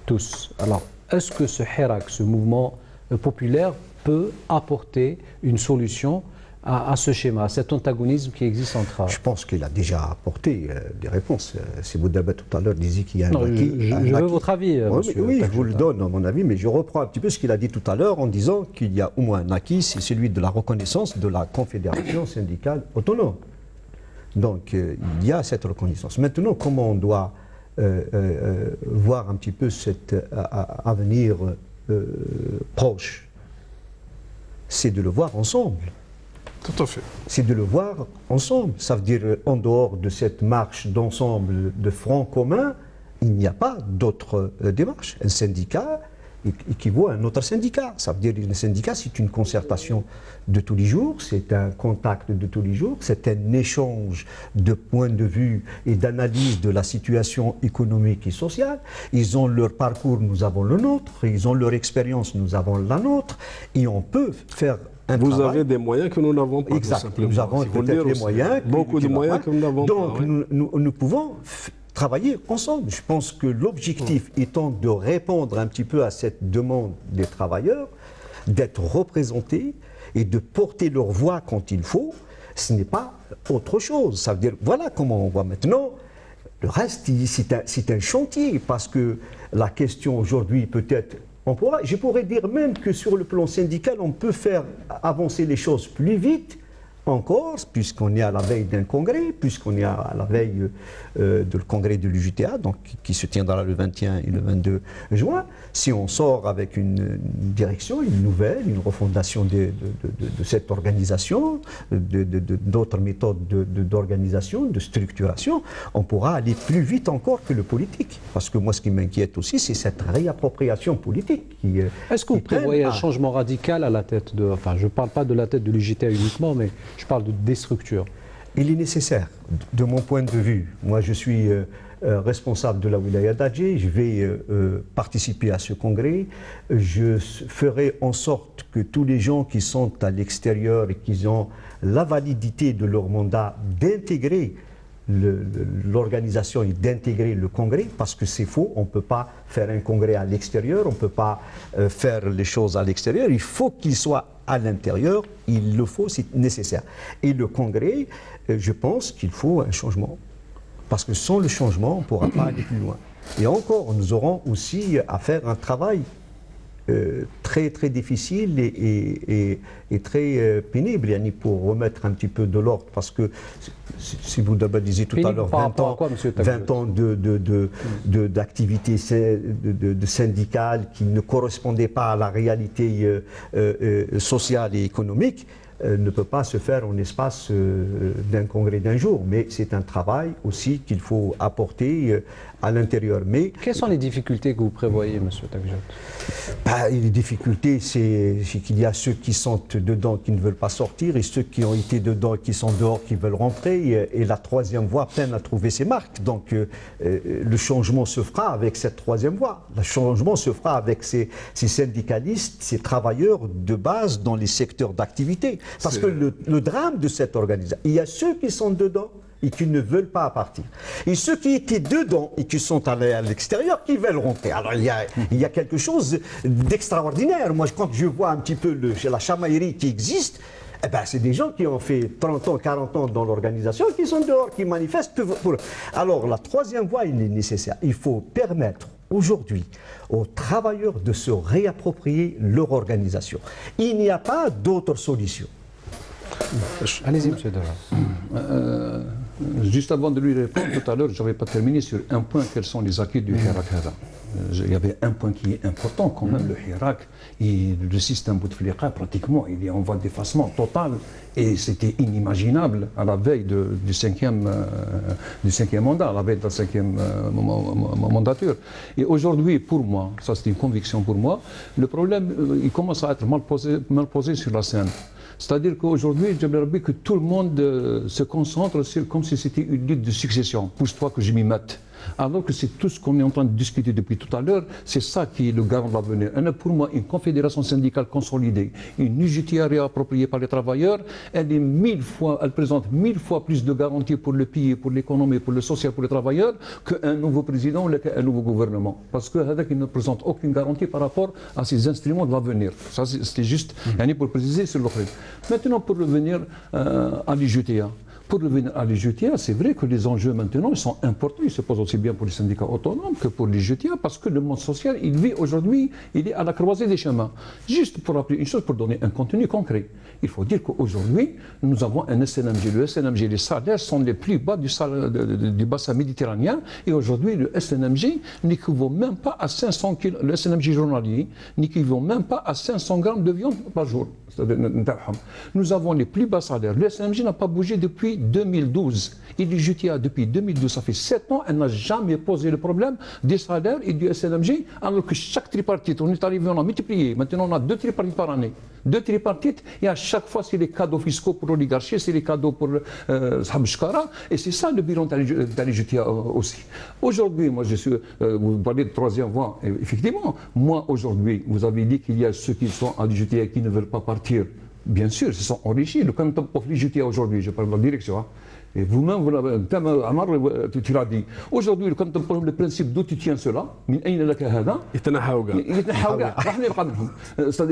tous. Alors, est-ce que ce hirak, ce mouvement populaire, peut apporter une solution à ce schéma, à cet antagonisme qui existe entre... Je pense qu'il a déjà apporté des réponses. Si Bouderba tout à l'heure disait qu'il y a un acquis... Je veux votre avis, monsieur. Oui, je vous le donne, à mon avis, mais je reprends un petit peu ce qu'il a dit tout à l'heure en disant qu'il y a au moins un acquis, c'est celui de la reconnaissance de la Confédération syndicale autonome. Donc, il y a cette reconnaissance. Maintenant, comment on doit voir un petit peu cet avenir proche? C'est de le voir ensemble. Tout à fait. C'est de le voir ensemble. Ça veut dire, en dehors de cette marche d'ensemble de front commun, il n'y a pas d'autre démarche. Un syndicat équivaut à un autre syndicat. Ça veut dire qu'un syndicat, c'est une concertation de tous les jours, c'est un contact de tous les jours, c'est un échange de points de vue et d'analyse de la situation économique et sociale. Ils ont leur parcours, nous avons le nôtre. Ils ont leur expérience, nous avons la nôtre. Et on peut faire... Vous avez des moyens que nous n'avons pas. Exact. Nous avons peut-être les moyens. Beaucoup de moyens que nous n'avons pas. Donc, nous pouvons travailler ensemble. Je pense que l'objectif étant de répondre un petit peu à cette demande des travailleurs, d'être représentés et de porter leur voix quand il faut, ce n'est pas autre chose. Ça veut dire, voilà comment on voit maintenant. Le reste, c'est un chantier, parce que la question aujourd'hui peut-être... Je pourrais dire même que sur le plan syndical, on peut faire avancer les choses plus vite encore, puisqu'on est à la veille d'un congrès, puisqu'on est à la veille du congrès de l'UGTA, donc qui se tiendra le 21 et le 22 juin. Si on sort avec une direction, une nouvelle, une refondation de cette organisation, d'autres méthodes d'organisation, de structuration, on pourra aller plus vite encore que le politique. Parce que moi, ce qui m'inquiète aussi, c'est cette réappropriation politique. Est-ce que vous prévoyez un changement radical à la tête de... Enfin, je ne parle pas de la tête de l'UGTA uniquement, mais je parle des structures. Il est nécessaire, de mon point de vue. Moi, je suis responsable de la wilaya d'Adjé, je vais participer à ce congrès. Je ferai en sorte que tous les gens qui sont à l'extérieur et qui ont la validité de leur mandat d'intégrer l'organisation et d'intégrer le congrès, parce que c'est faux, on ne peut pas faire un congrès à l'extérieur, on ne peut pas faire les choses à l'extérieur, il faut qu'il soit à l'intérieur, il le faut, c'est nécessaire. Et le congrès, je pense qu'il faut un changement, parce que sans le changement, on ne pourra pas aller plus loin. Et encore, nous aurons aussi à faire un travail très très difficile et très pénible pour remettre un petit peu de l'ordre, parce que si vous disiez tout à l'heure 20 ans d'activité de syndicale qui ne correspondait pas à la réalité sociale et économique, ne peut pas se faire en espace d'un congrès d'un jour, mais c'est un travail aussi qu'il faut apporter à l'intérieur. Mais quelles sont les difficultés que vous prévoyez, M. Takjot? Les difficultés, c'est qu'il y a ceux qui sont dedans qui ne veulent pas sortir, et ceux qui ont été dedans et qui sont dehors qui veulent rentrer, et la troisième voie peine à trouver ses marques. Donc le changement se fera avec cette troisième voie. Le changement se fera avec ces syndicalistes, ces travailleurs de base dans les secteurs d'activité. Parce que le drame de cette organisation, il y a ceux qui sont dedans et qui ne veulent pas partir. Et ceux qui étaient dedans et qui sont allés à l'extérieur, qui veulent rentrer. Alors il y a quelque chose d'extraordinaire. Moi, quand je vois un petit peu la chamaillerie qui existe, eh ben, c'est des gens qui ont fait 30 ans, 40 ans dans l'organisation, qui sont dehors, qui manifestent pour... Alors la troisième voie, il est nécessaire. Il faut permettre aujourd'hui aux travailleurs de se réapproprier leur organisation. Il n'y a pas d'autre solution. Allez-y, M. Dara. Juste avant de lui répondre, tout à l'heure, je n'avais pas terminé sur un point, quels sont les acquis du Hirak. Il y avait un point qui est important quand même, le Hirak, le système Bouteflika, pratiquement, il est en voie d'effacement total, et c'était inimaginable à la veille du cinquième mandat, à la veille de la cinquième mandature. Et aujourd'hui, pour moi, ça c'est une conviction pour moi, le problème, il commence à être mal posé sur la scène. C'est-à-dire qu'aujourd'hui, j'aimerais que tout le monde se concentre sur comme si c'était une lutte de succession. Pousse-toi que je m'y mette. Alors que c'est tout ce qu'on est en train de discuter depuis tout à l'heure, c'est ça qui est le garant de l'avenir. Pour moi, une confédération syndicale consolidée, une UJTA réappropriée par les travailleurs, elle présente 1000 fois plus de garanties pour le pays, pour l'économie, pour le social, pour les travailleurs, qu'un nouveau président ou qu'un nouveau gouvernement. Parce qu'il ne présente aucune garantie par rapport à ces instruments de l'avenir. Ça, c'était juste pour préciser sur le fait. Maintenant, pour revenir à l'UJTA. Pour revenir à l'UJTA, c'est vrai que les enjeux maintenant ils sont importants. Ils se posent aussi bien pour les syndicats autonomes que pour l'UJTA, parce que le monde social, il vit aujourd'hui, il est à la croisée des chemins. Juste pour rappeler une chose, pour donner un contenu concret, il faut dire qu'aujourd'hui, nous avons un SNMG. Le SNMG, les salaires sont les plus bas du bassin méditerranéen, et aujourd'hui, le SNMG n'équivaut même pas à 500 kg, le SNMG journalier n'équivaut même pas à 500 grammes de viande par jour. Nous avons les plus bas salaires. Le SNMG n'a pas bougé depuis 2012. Et l'UJTA, depuis 2012, ça fait 7 ans, elle n'a jamais posé le problème des salaires et du SNMG, alors que chaque tripartite, on est arrivé, on a multiplié. Maintenant, on a 2 tripartites par année. 2 tripartites, et à chaque fois, c'est les cadeaux fiscaux pour l'oligarchie, c'est les cadeaux pour Sahab Shkara, et c'est ça le bilan de l'UJTA aussi. Aujourd'hui, moi, vous parlez de troisième voie, effectivement, moi, aujourd'hui, vous avez dit qu'il y a ceux qui sont à l'UJTA qui ne veulent pas partir. Bien sûr, ils se sont enrichis. Le canton of l'UJTA aujourd'hui, je parle de la direction, et vous-même, tu l'as dit. Aujourd'hui, quand on prend le principe d'où tu tiens cela, c'est-à-dire,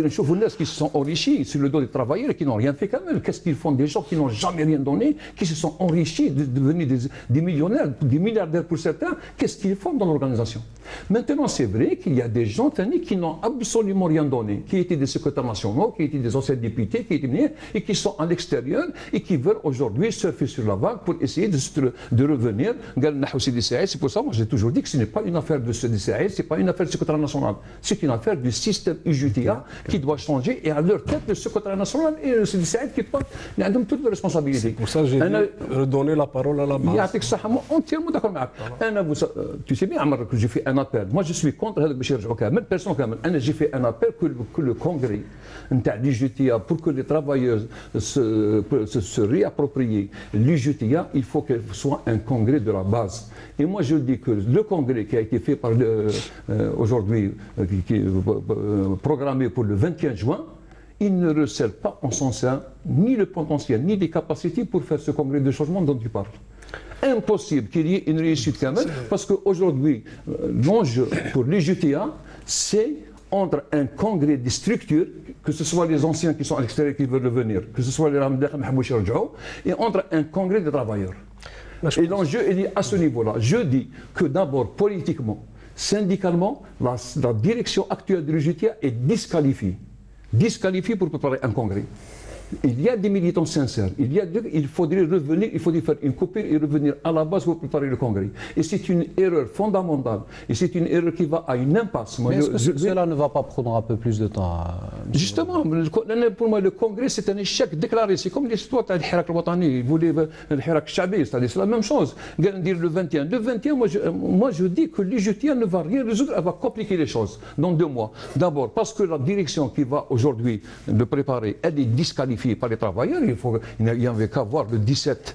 je vois qui se sont enrichis sur le dos des travailleurs et qui n'ont rien fait quand même. Qu'est-ce qu'ils font? Des gens qui n'ont jamais rien donné, qui se sont enrichis, devenus des millionnaires, des milliardaires pour certains. Qu'est-ce qu'ils font dans l'organisation? Maintenant, c'est vrai qu'il y a des gens qui n'ont absolument rien donné, qui étaient des secrétaires nationaux, qui étaient des anciens députés, qui étaient ministres, et qui sont à l'extérieur et qui veulent aujourd'hui surfer sur la vague pour essayer de revenir. C'est pour ça que j'ai toujours dit que ce n'est pas une affaire de ce DCAS, ce n'est pas une affaire du secrétaire national. C'est une affaire du système UJTA qui doit changer, et à leur tête, le secrétaire national et le DCAS qui portent toutes les responsabilités. Pour ça, j'ai redonné la parole à la base. Entièrement d'accord avec tu sais bien, Amar, que j'ai fait un appel. Moi, je suis contre j'ai fait un appel que le congrès l'UJTA, pour que les travailleurs se réapproprient l'UJTA, il faut qu'il soit un congrès de la base. Et moi, je dis que le congrès qui a été fait aujourd'hui, qui est programmé pour le 21 juin, il ne recèle pas en son sein ni le potentiel, ni les capacités pour faire ce congrès de changement dont tu parles. Impossible qu'il y ait une réussite quand même, parce qu'aujourd'hui, l'enjeu pour l'UJTA, c'est entre un congrès des structures, que ce soit les anciens qui sont à l'extérieur qui veulent revenir, que ce soit les Ramdakh et entre un congrès des travailleurs. Et l'enjeu, il est à ce niveau-là. Je dis que d'abord, politiquement, syndicalement, la direction actuelle de l'UJTA est disqualifiée. Disqualifiée pour préparer un congrès. Il y a des militants sincères. Il faudrait revenir, il faudrait faire une coupure et revenir à la base pour préparer le congrès. Et c'est une erreur fondamentale. Et c'est une erreur qui va à une impasse. Mais est-ce que cela ne va pas prendre un peu plus de temps? Justement, pour moi, le congrès, c'est un échec déclaré. C'est comme l'histoire de l'Hirak al-Watani. Ils voulaient le Hirak Shabi, c'est la même chose. Dire le 21. Le 21, moi, je dis que l'UJTA ne va rien résoudre, elle va compliquer les choses dans 2 mois. D'abord, parce que la direction qui va aujourd'hui le préparer, elle est disqualifiée par les travailleurs. Il n'y avait qu'à voir le 17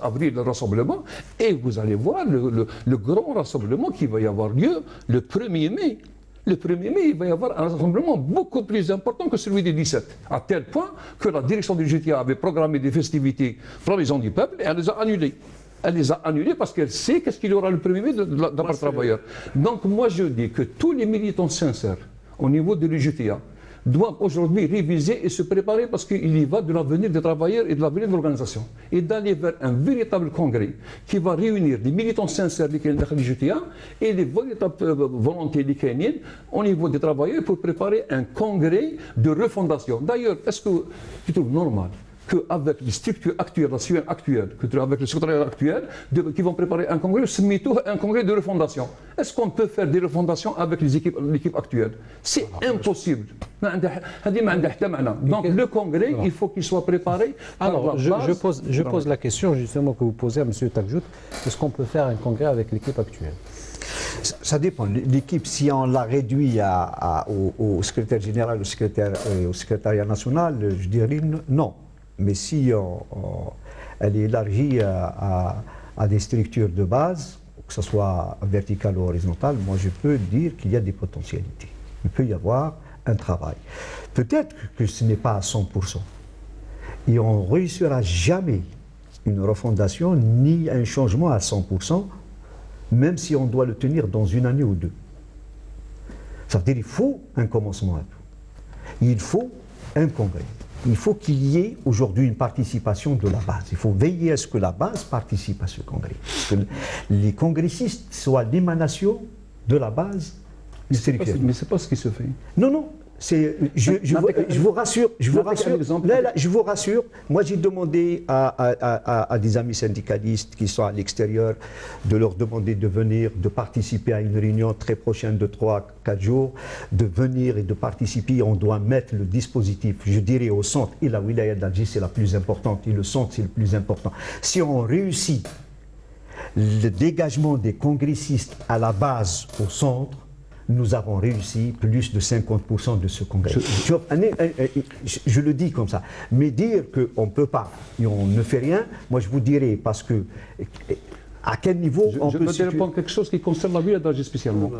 avril, le rassemblement, et vous allez voir le grand rassemblement qui va y avoir lieu le 1er mai. Le 1er mai, il va y avoir un rassemblement beaucoup plus important que celui du 17, à tel point que la direction du GTA avait programmé des festivités pour les gens du peuple et elle les a annulées. Elle les a annulées parce qu'elle sait qu'est-ce qu'il y aura le 1er mai de la part des travailleurs. Donc moi je dis que tous les militants sincères au niveau de l'UJTA doivent aujourd'hui réviser et se préparer parce qu'il y va de l'avenir des travailleurs et de l'avenir de l'organisation. Et d'aller vers un véritable congrès qui va réunir des militants sincères du JTA et les véritables volontés des Kenyans au niveau des travailleurs pour préparer un congrès de refondation. D'ailleurs, est-ce que tu trouves normal qu'avec les structures actuelles, la situation actuelle, avec le secrétariat actuel, qui vont préparer un congrès, un congrès de refondation. Est-ce qu'on peut faire des refondations avec l'équipe actuelle? C'est impossible. Donc le congrès, il faut qu'il soit préparé. Alors, je pose la question justement que vous posez à M. Takjout. Est-ce qu'on peut faire un congrès avec l'équipe actuelle? Ça dépend. L'équipe, si on la réduit au secrétaire général, au secrétariat national, je dirais non. Mais si elle est élargie à des structures de base, que ce soit verticale ou horizontale, moi je peux dire qu'il y a des potentialités. Il peut y avoir un travail. Peut-être que ce n'est pas à 100%. Et on ne réussira jamais une refondation ni un changement à 100%, même si on doit le tenir dans 1 année ou 2. Ça veut dire qu'il faut un commencement à tout. Il faut un congrès. Il faut qu'il y ait aujourd'hui une participation de la base. Il faut veiller à ce que la base participe à ce congrès. Que les congressistes soient l'émanation de la base. Mais ce n'est pas ce qui se fait. Non, non. Je vous rassure, moi j'ai demandé à des amis syndicalistes qui sont à l'extérieur de leur demander de venir, de participer à une réunion très prochaine de 3-4 jours, de venir et de participer. On doit mettre le dispositif, je dirais, au centre. Et la wilaya d'Alger, c'est la plus importante, et le centre, c'est le plus important. Si on réussit le dégagement des congressistes à la base, au centre, nous avons réussi plus de 50% de ce congrès. Je le dis comme ça. Mais dire qu'on ne peut pas et on ne fait rien, moi je vous dirais, parce que à quel niveau on peut te répondre quelque chose qui concerne la ville d'Alger spécialement.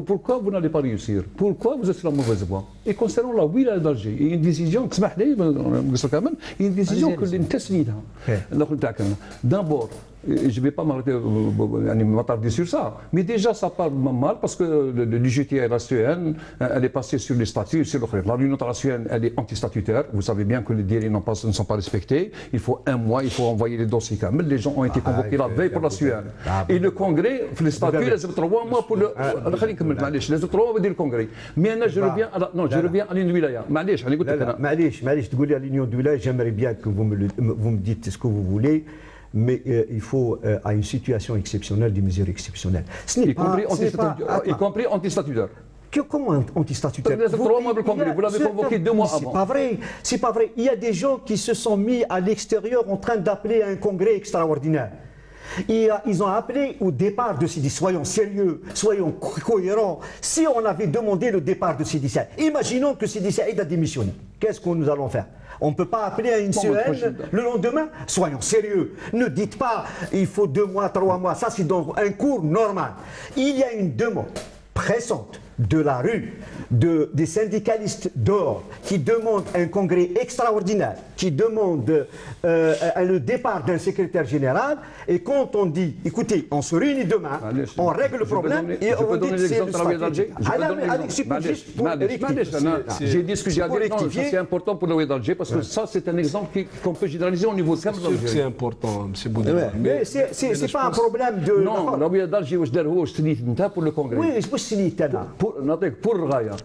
Pourquoi vous n'allez pas réussir? Pourquoi vous êtes sur la mauvaise voie? Et concernant la ville d'Alger, il y a une décision, une décision que d'abord, je ne vais pas m'attarder sur ça, mais déjà ça part mal parce que l'UJTA et la CEN, elle est passée sur les statuts, sur la réunion de la CEN, elle est antistatutaire. Vous savez bien que les délais ne sont pas respectés. Il faut 1 mois, il faut envoyer les dossiers quand les gens ont été convoqués la veille pour la CEN. Et le congrès, les statuts, les 3 mois pour le. Les 3 mois pour le congrès. Mais je reviens à l'Union de Wilaya. À l'Union de Wilaya, j'aimerais bien que vous me dites ce que vous voulez. Mais il faut, à une situation exceptionnelle, des mesures exceptionnelles. Y compris antistatutaire. Comment antistatutaire? Vous l'avez convoqué 2 mois avant. C'est pas vrai. Il y a des gens qui se sont mis à l'extérieur en train d'appeler à un congrès extraordinaire. Ils ont appelé au départ de Sidi. Soyons sérieux, soyons cohérents. Si on avait demandé le départ de Sidi Saïd, imaginons que Sidi Saïd a démissionné. Qu'est-ce que nous allons faire? On ne peut pas appeler à une CEN le lendemain. Soyons sérieux. Ne dites pas il faut 2 mois, 3 mois. Ça, c'est dans un cours normal. Il y a une demande pressante de la rue, des syndicalistes d'or qui demandent un congrès extraordinaire, qui demandent le départ d'un secrétaire général, et quand on dit, écoutez, on se réunit demain, on règle le problème, et on dit que c'est le stratégique. J'ai dit ce que j'ai à dire, c'est important pour le d'Alger, parce que ça, c'est un exemple qu'on peut généraliser au niveau de l'Algérie. C'est important, M. Boudouin. Mais c'est pas un problème de... Non, l'Aouia d'Alger, pour le congrès. Oui, c'est pour Raya.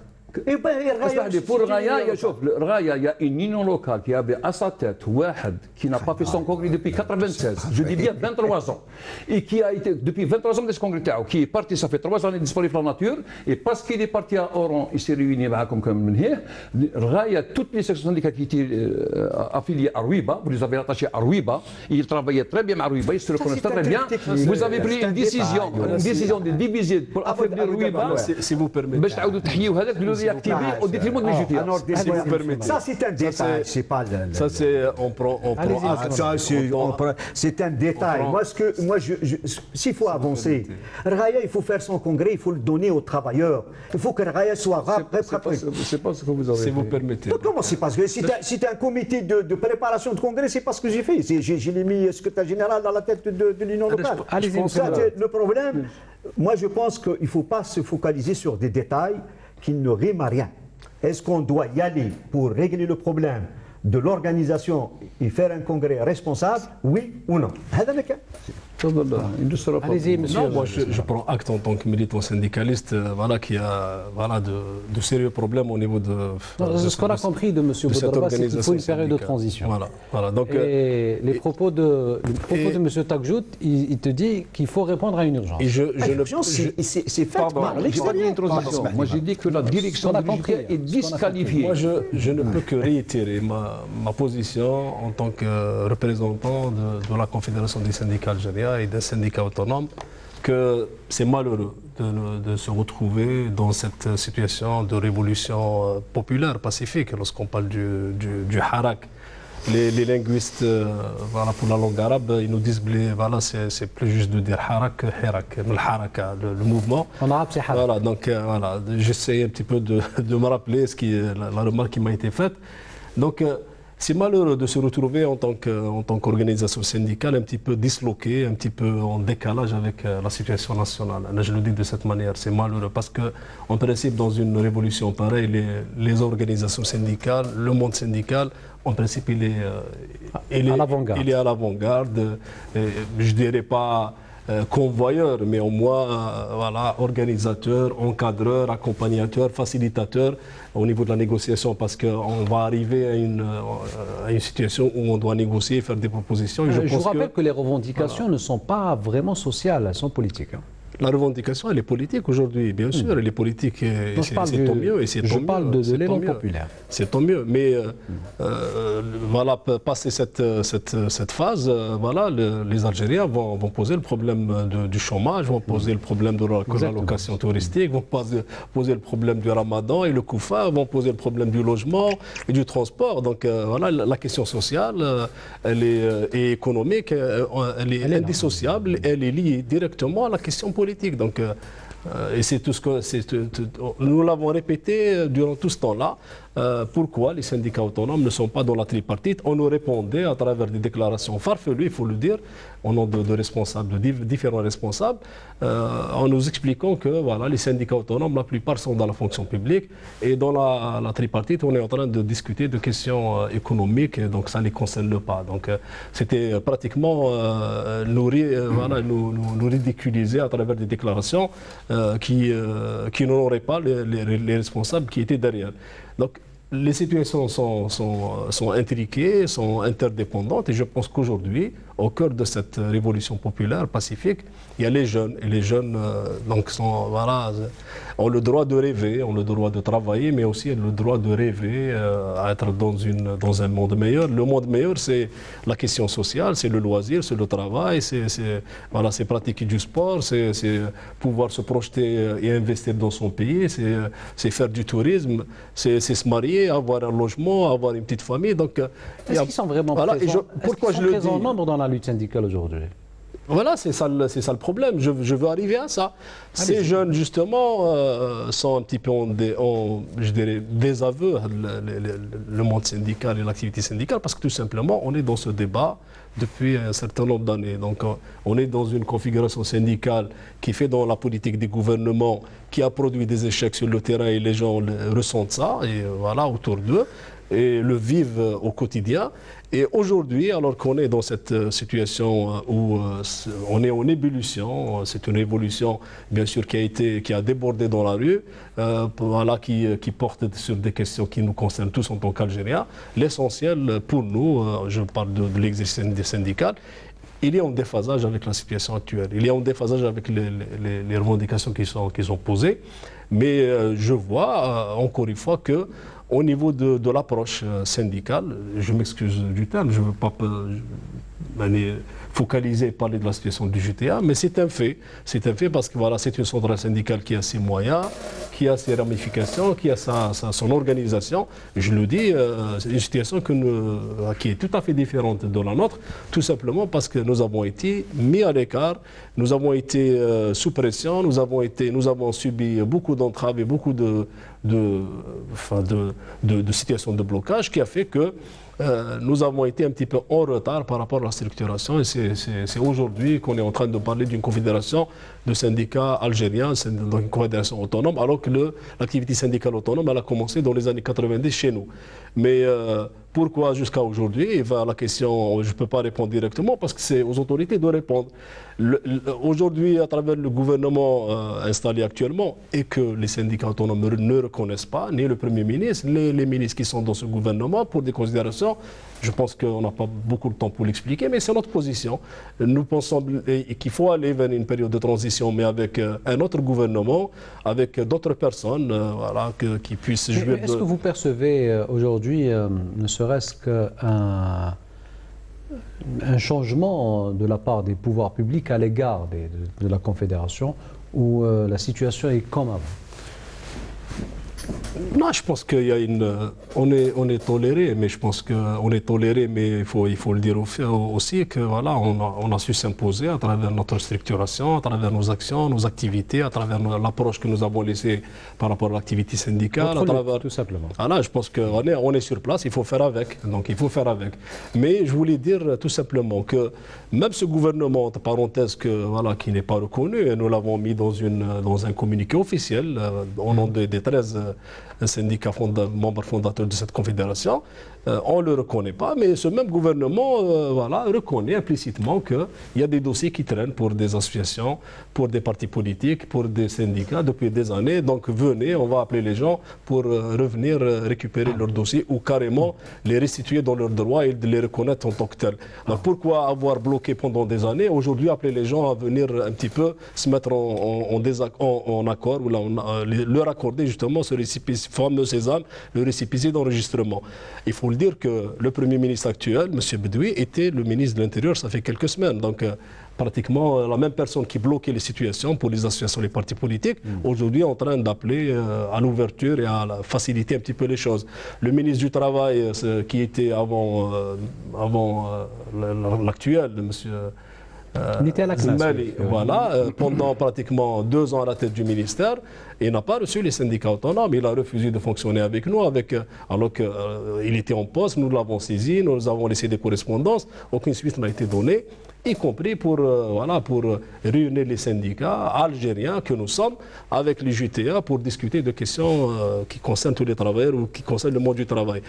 Pour Raya, il y a une union locale qui avait à sa tête Wahed, qui n'a pas fait son congrès depuis 1996, je dis bien 23 ans, et qui a été depuis 23 ans de ce congrès, qui est parti, ça fait 3 ans, il est disparu de la nature, et parce qu'il est parti à Oran, il s'est réuni comme Raya, toutes les sections syndicales qui étaient affiliées à Rouiba, vous les avez attachés à Rouiba, il travaillait très bien à Rouiba, il se reconnaissent très bien. Vous avez pris une décision de diviser pour affaiblir Rouiba, si vous permettez. Activé au détriment de l'UGT. Ça, c'est un détail. C'est pas ça, c'est on prend c'est un détail. Moi, s'il faut avancer, Raya, il faut faire son congrès, il faut le donner aux travailleurs. Il faut que Raya soit c'est pas ce que vous avez. Si vous permettez. Comment c'est parce que c'est un comité de préparation de congrès, c'est pas ce que j'ai fait. J'ai mis secrétaire général dans la tête de l'Union locale. Le problème, moi, je pense qu'il ne faut pas se focaliser sur des détails qui ne rime à rien. Est-ce qu'on doit y aller pour régler le problème de l'organisation et faire un congrès responsable, oui ou non? Allez-y, monsieur. Non, moi je prends acte en tant que militant syndicaliste qui a de sérieux problèmes au niveau de... ce qu'on a compris de M. Boudraba, c'est qu'il faut une période de transition. Voilà. Donc, et les propos de M. Takjout, il te dit qu'il faut répondre à une urgence. C'est fait par l'extérieur. Moi j'ai dit que la direction de l'UGT est disqualifiée. Moi je ne peux que réitérer ma position en tant que représentant de la Confédération des syndicats algériens et d'un syndicat autonome, que c'est malheureux de se retrouver dans cette situation de révolution populaire, pacifique, lorsqu'on parle du harak. Les linguistes pour la langue arabe, ils nous disent c'est plus juste de dire harak que hirak, le mouvement. En arabe, c'est harak. Donc j'essaie un petit peu de me rappeler la remarque qui m'a été faite. Donc c'est malheureux de se retrouver en tant qu'organisation syndicale un petit peu disloquée, un petit peu en décalage avec la situation nationale. Là, je le dis de cette manière, c'est malheureux parce qu'en principe, dans une révolution pareille, les organisations syndicales, le monde syndical, en principe, il est à l'avant-garde. Je dirais pas convoyeur, mais au moins organisateur, encadreur, accompagnateur, facilitateur au niveau de la négociation, parce qu'on va arriver à une situation où on doit négocier, faire des propositions. Je vous rappelle que les revendications ne sont pas vraiment sociales, elles sont politiques. La revendication, elle est politique aujourd'hui, bien sûr, elle est politique, et c'est tant mieux. Je parle de l'élan populaire. C'est tant mieux, mais passer cette phase, les Algériens vont poser le problème du chômage, vont poser le problème de l'allocation touristique, vont poser le problème du ramadan et le koufa, vont poser le problème du logement et du transport. Donc la question sociale et économique, elle est indissociable, elle est liée directement à la question politique. Donc, et c'est tout ce que nous l'avons répété durant tout ce temps-là. Pourquoi les syndicats autonomes ne sont pas dans la tripartite? On nous répondait à travers des déclarations farfelues, il faut le dire, au nom de responsables, de différents responsables, en nous expliquant que les syndicats autonomes, la plupart sont dans la fonction publique, et dans la tripartite, on est en train de discuter de questions économiques, et donc ça ne les concerne pas. Donc c'était pratiquement nous ridiculiser à travers des déclarations qui n'auraient pas les responsables qui étaient derrière. Donc, les situations sont intriquées, sont interdépendantes, et je pense qu'aujourd'hui, au cœur de cette révolution populaire, pacifique, il y a les jeunes. Et les jeunes ont le droit de rêver, ont le droit de travailler, mais aussi le droit de rêver à être dans un monde meilleur. Le monde meilleur, c'est la question sociale, c'est le loisir, c'est le travail, c'est pratiquer du sport, c'est pouvoir se projeter et investir dans son pays, c'est faire du tourisme, c'est se marier, avoir un logement, avoir une petite famille. Donc, est-ce qu'ils sont vraiment présents, nombre dans la lutte syndicale aujourd'hui? Voilà, c'est ça le problème. Je veux arriver à ça. Ces jeunes, justement, sont un petit peu je dirais, désaveu le monde syndical et l'activité syndicale, parce que tout simplement, on est dans ce débat depuis un certain nombre d'années. Donc, on est dans une configuration syndicale qui fait dans la politique des gouvernements, qui a produit des échecs sur le terrain et les gens ressentent ça, et voilà, autour d'eux, et le vivent au quotidien. Et aujourd'hui, alors qu'on est dans cette situation où on est en ébullition, c'est une évolution bien sûr qui a débordé dans la rue, voilà, qui porte sur des questions qui nous concernent tous en tant qu'Algériens. L'essentiel pour nous, je parle de l'exercice syndical, il est en déphasage avec la situation actuelle, il est en déphasage avec les revendications qui sont posées. Mais je vois encore une fois que au niveau de l'approche syndicale, je m'excuse du terme, je ne veux pas focaliser et parler de la situation du GTA, mais c'est un fait. C'est un fait parce que voilà, c'est une centrale syndicale qui a ses moyens, qui a ses ramifications, qui a son organisation. Je le dis, c'est une situation qui est tout à fait différente de la nôtre, tout simplement parce que nous avons été mis à l'écart, nous avons été sous pression, nous avons subi beaucoup d'entraves et beaucoup de situations de blocage qui a fait que nous avons été un petit peu en retard par rapport à la structuration et c'est aujourd'hui qu'on est en train de parler d'une confédération de syndicats algériens, donc une confédération autonome, alors que l'activité syndicale autonome elle a commencé dans les années 90 chez nous. Mais pourquoi jusqu'à aujourd'hui? La question, je ne peux pas répondre directement parce que c'est aux autorités de répondre. Aujourd'hui, à travers le gouvernement installé actuellement et que les syndicats autonomes ne reconnaissent pas, ni le Premier ministre, ni les ministres qui sont dans ce gouvernement pour des considérations, je pense qu'on n'a pas beaucoup de temps pour l'expliquer, mais c'est notre position. Nous pensons qu'il faut aller vers une période de transition, mais avec un autre gouvernement, avec d'autres personnes voilà, qui puissent jouer. Est-ce que vous percevez aujourd'hui, ne serait-ce qu'un changement de la part des pouvoirs publics à l'égard de la Confédération, où la situation est comme avant? Non, je pense qu'il y a on est toléré, mais je pense qu'on est toléré, mais il faut le dire aussi que voilà, on a su s'imposer à travers notre structuration, à travers nos actions, nos activités, à travers l'approche que nous avons laissée par rapport à l'activité syndicale. Tout simplement. Voilà, je pense qu'on est sur place, il faut faire avec. Donc il faut faire avec. Mais je voulais dire tout simplement que même ce gouvernement, entre parenthèses, qui n'est pas reconnu, et nous l'avons mis dans un communiqué officiel au nom des 13 syndicats membres fondateurs de cette confédération, on ne le reconnaît pas, mais ce même gouvernement reconnaît implicitement qu'il y a des dossiers qui traînent pour des associations, pour des partis politiques, pour des syndicats depuis des années. Donc venez, on va appeler les gens pour revenir récupérer leurs dossiers ou carrément les restituer dans leurs droits et de les reconnaître en tant que tels. Donc pourquoi avoir bloqué pendant des années? Aujourd'hui, appeler les gens à venir un petit peu se mettre en accord, ou leur accorder justement ce récépissé, fameux sésame, le récépissé d'enregistrement. Il faut le dire que le Premier ministre actuel, M. Bedoui, était le ministre de l'Intérieur, ça fait quelques semaines. Donc pratiquement la même personne qui bloquait les situations pour les associations, les partis politiques, aujourd'hui en train d'appeler à l'ouverture et à faciliter un petit peu les choses. Le ministre du Travail, qui était avant l'actuel, M. Il était à la classe. Voilà, pendant pratiquement 2 ans à la tête du ministère, il n'a pas reçu les syndicats autonomes, il a refusé de fonctionner avec nous, alors qu'il était en poste, nous l'avons saisi, nous avons laissé des correspondances, aucune suite n'a été donnée, y compris pour réunir les syndicats algériens que nous sommes avec les JTA pour discuter de questions qui concernent tous les travailleurs ou qui concernent le monde du travail.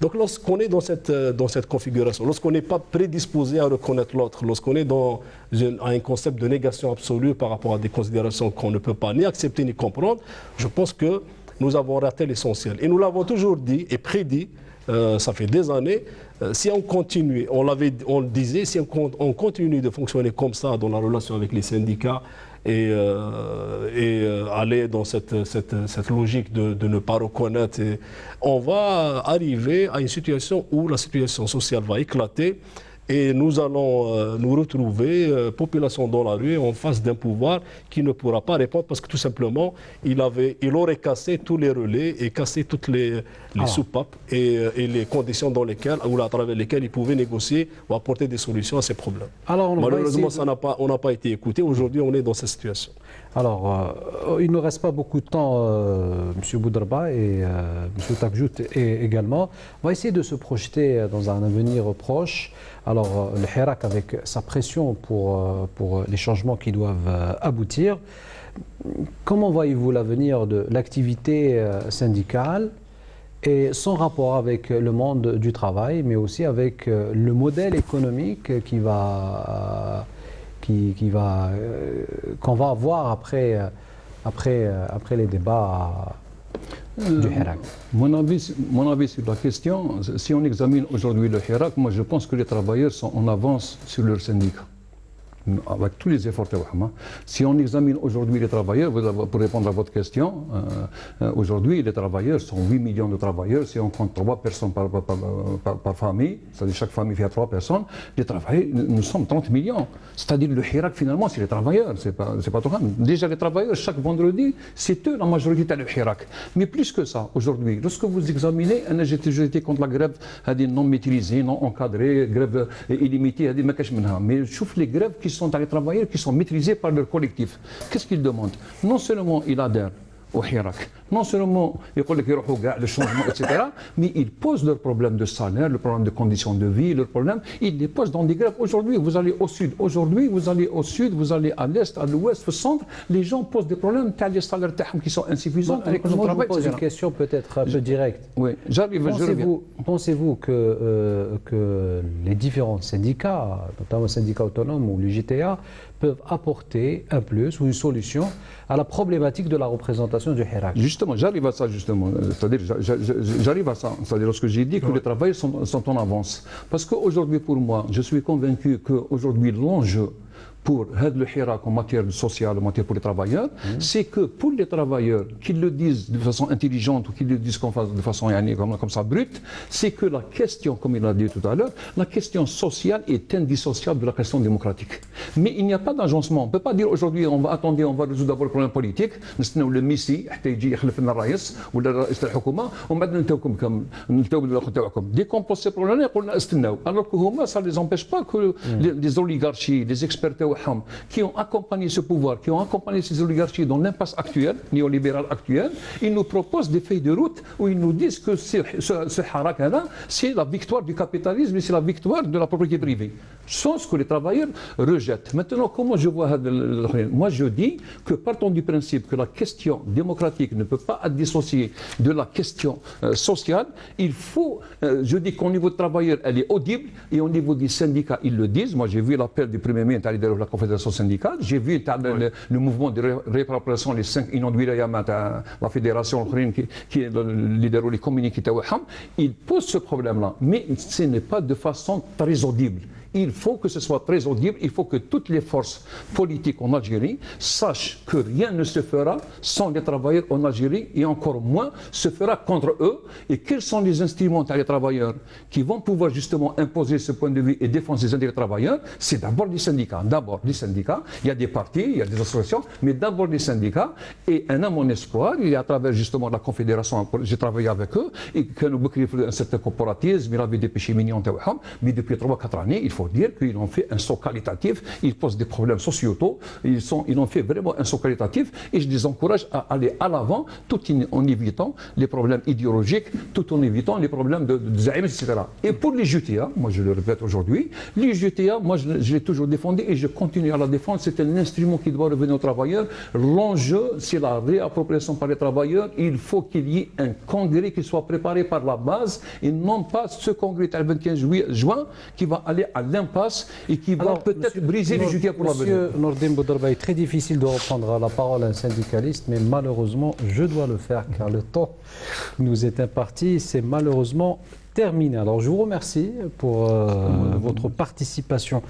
Donc lorsqu'on est dans cette configuration, lorsqu'on n'est pas prédisposé à reconnaître l'autre, lorsqu'on est dans un concept de négation absolue par rapport à des considérations qu'on ne peut pas ni accepter ni comprendre, je pense que nous avons raté l'essentiel. Et nous l'avons toujours dit et prédit, ça fait des années, si on continue, on le disait, si on continue de fonctionner comme ça dans la relation avec les syndicats et aller dans cette logique de ne pas reconnaître, on va arriver à une situation où la situation sociale va éclater et nous allons nous retrouver, population dans la rue, en face d'un pouvoir qui ne pourra pas répondre parce que tout simplement, il aurait cassé tous les relais et cassé toutes les soupapes et les conditions dans lesquelles, ou à travers lesquelles il pouvait négocier ou apporter des solutions à ces problèmes. Alors, malheureusement, on n'a pas été écouté. Aujourd'hui, on est dans cette situation. Alors, il ne reste pas beaucoup de temps, M. Boudraba et M. Takjout également. On va essayer de se projeter dans un avenir proche. Alors, le Hirak, avec sa pression pour les changements qui doivent aboutir, comment voyez-vous l'avenir de l'activité syndicale et son rapport avec le monde du travail, mais aussi avec le modèle économique qu'on va avoir après les débats du Hirak. Mon avis sur la question, si on examine aujourd'hui le Hirak, moi je pense que les travailleurs sont en avance sur leur syndicat. Avec tous les efforts. Si on examine aujourd'hui les travailleurs, pour répondre à votre question, aujourd'hui les travailleurs sont 8 millions de travailleurs. Si on compte 3 personnes par famille, c'est-à-dire chaque famille fait 3 personnes, les travailleurs, nous sommes 30 millions. C'est-à-dire le Hirak finalement c'est les travailleurs, c'est pas tout le monde. Déjà les travailleurs, chaque vendredi, c'est eux la majorité de le Hirak. Mais plus que ça, aujourd'hui, lorsque vous examinez, j'étais contre la grève non maîtrisée, non encadrée, grève illimitée, mais je trouve les grèves qui sont les travailleurs qui sont maîtrisés par leur collectif. Qu'est-ce qu'ils demandent? Non seulement ils adhèrent au Hirak, non seulement ils le changement, etc., mais ils posent leurs problèmes de salaire, leurs problèmes de conditions de vie, leurs problèmes, ils les posent dans des grèves. Aujourd'hui, vous allez au sud, vous allez à l'est, à l'ouest, au centre, les gens posent des problèmes, les salaires qui sont insuffisants. Moi, je vous pose une question peut-être un peu directe. Oui, Pensez-vous que les différents syndicats, notamment le syndicat autonome ou l'UJTA, peuvent apporter un plus ou une solution à la problématique de la représentation du Hirak? Justement, j'arrive à ça, justement. C'est-à-dire, j'arrive à ça. C'est-à-dire, lorsque j'ai dit que les travailleurs sont en avance. Parce qu'aujourd'hui, pour moi, je suis convaincu qu'aujourd'hui, l'enjeu pour le Hirak en matière sociale, en matière pour les travailleurs, c'est que pour les travailleurs, qu'ils le disent de façon intelligente ou qu'ils le disent de façon comme ça brute, c'est que la question, comme il a dit tout à l'heure, la question sociale est indissociable de la question démocratique. Mais il n'y a pas d'agencement. On ne peut pas dire aujourd'hui, on va résoudre d'abord le problème politique, le Messi, dès qu'on pose ces problèmes, alors que ça ne les empêche pas que les oligarchies, les experts qui ont accompagné ce pouvoir, qui ont accompagné ces oligarchies dans l'impasse actuelle, néolibérale actuelle, ils nous proposent des feuilles de route où ils nous disent que ce harak-là, c'est la victoire du capitalisme et c'est la victoire de la propriété privée. Chose que les travailleurs rejettent. Maintenant, comment je vois? Moi, je dis que partant du principe que la question démocratique ne peut pas être dissociée de la question sociale, il faut, je dis qu'au niveau des travailleurs, elle est audible et au niveau des syndicats, ils le disent. Moi, j'ai vu l'appel du Premier ministre à l'idée de la Confédération syndicale, j'ai vu le mouvement de réappropriation, les 5 inondés, la fédération qui est le leader, les communiqués, ils posent ce problème-là, mais ce n'est pas de façon très audible. Il faut que ce soit très audible, il faut que toutes les forces politiques en Algérie sachent que rien ne se fera sans les travailleurs en Algérie et encore moins se fera contre eux. Et quels sont les instruments des travailleurs qui vont pouvoir justement imposer ce point de vue et défendre les intérêts des travailleurs? C'est d'abord les syndicats. D'abord les syndicats, il y a des partis, il y a des associations, mais d'abord les syndicats. Et un homme en espoir, il est à travers justement la Confédération, j'ai travaillé avec eux, et que nous avons un certain corporatisme, il avait des péchés mignons, mais depuis 3-4 années, il faut dire qu'ils ont fait un saut qualitatif, ils posent des problèmes sociétaux, ils ont fait vraiment un saut qualitatif et je les encourage à aller à l'avant tout en évitant les problèmes idéologiques, tout en évitant les problèmes de zaïm, etc. Et pour les JTA, moi je le répète aujourd'hui, les JTA, moi je l'ai toujours défendu et je continue à la défendre, c'est un instrument qui doit revenir aux travailleurs. L'enjeu, c'est la réappropriation par les travailleurs. Il faut qu'il y ait un congrès qui soit préparé par la base et non pas ce congrès le 25 juin qui va aller à l'impasse et qui va peut-être briser les JTA pour l'avenir. Monsieur Nordine Boudraba, très difficile de reprendre la parole à un syndicaliste, mais malheureusement, je dois le faire car le temps nous est imparti. C'est malheureusement terminé. Alors, je vous remercie pour votre participation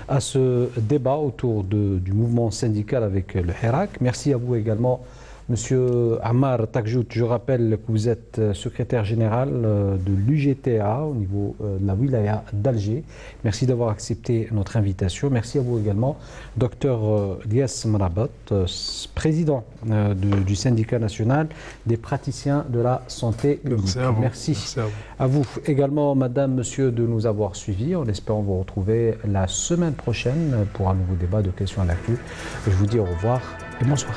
à ce débat autour du mouvement syndical avec le Hirak. Merci à vous également Monsieur Ammar Takjout, je rappelle que vous êtes secrétaire général de l'UGTA au niveau de la wilaya d'Alger. Merci d'avoir accepté notre invitation. Merci à vous également, docteur Lias Mrabat, président du syndicat national des praticiens de la santé publique. Merci à vous. Merci à vous également, madame, monsieur, de nous avoir suivis. En espérant vous retrouver la semaine prochaine pour un nouveau débat de questions à l'actu. Je vous dis au revoir et bonsoir.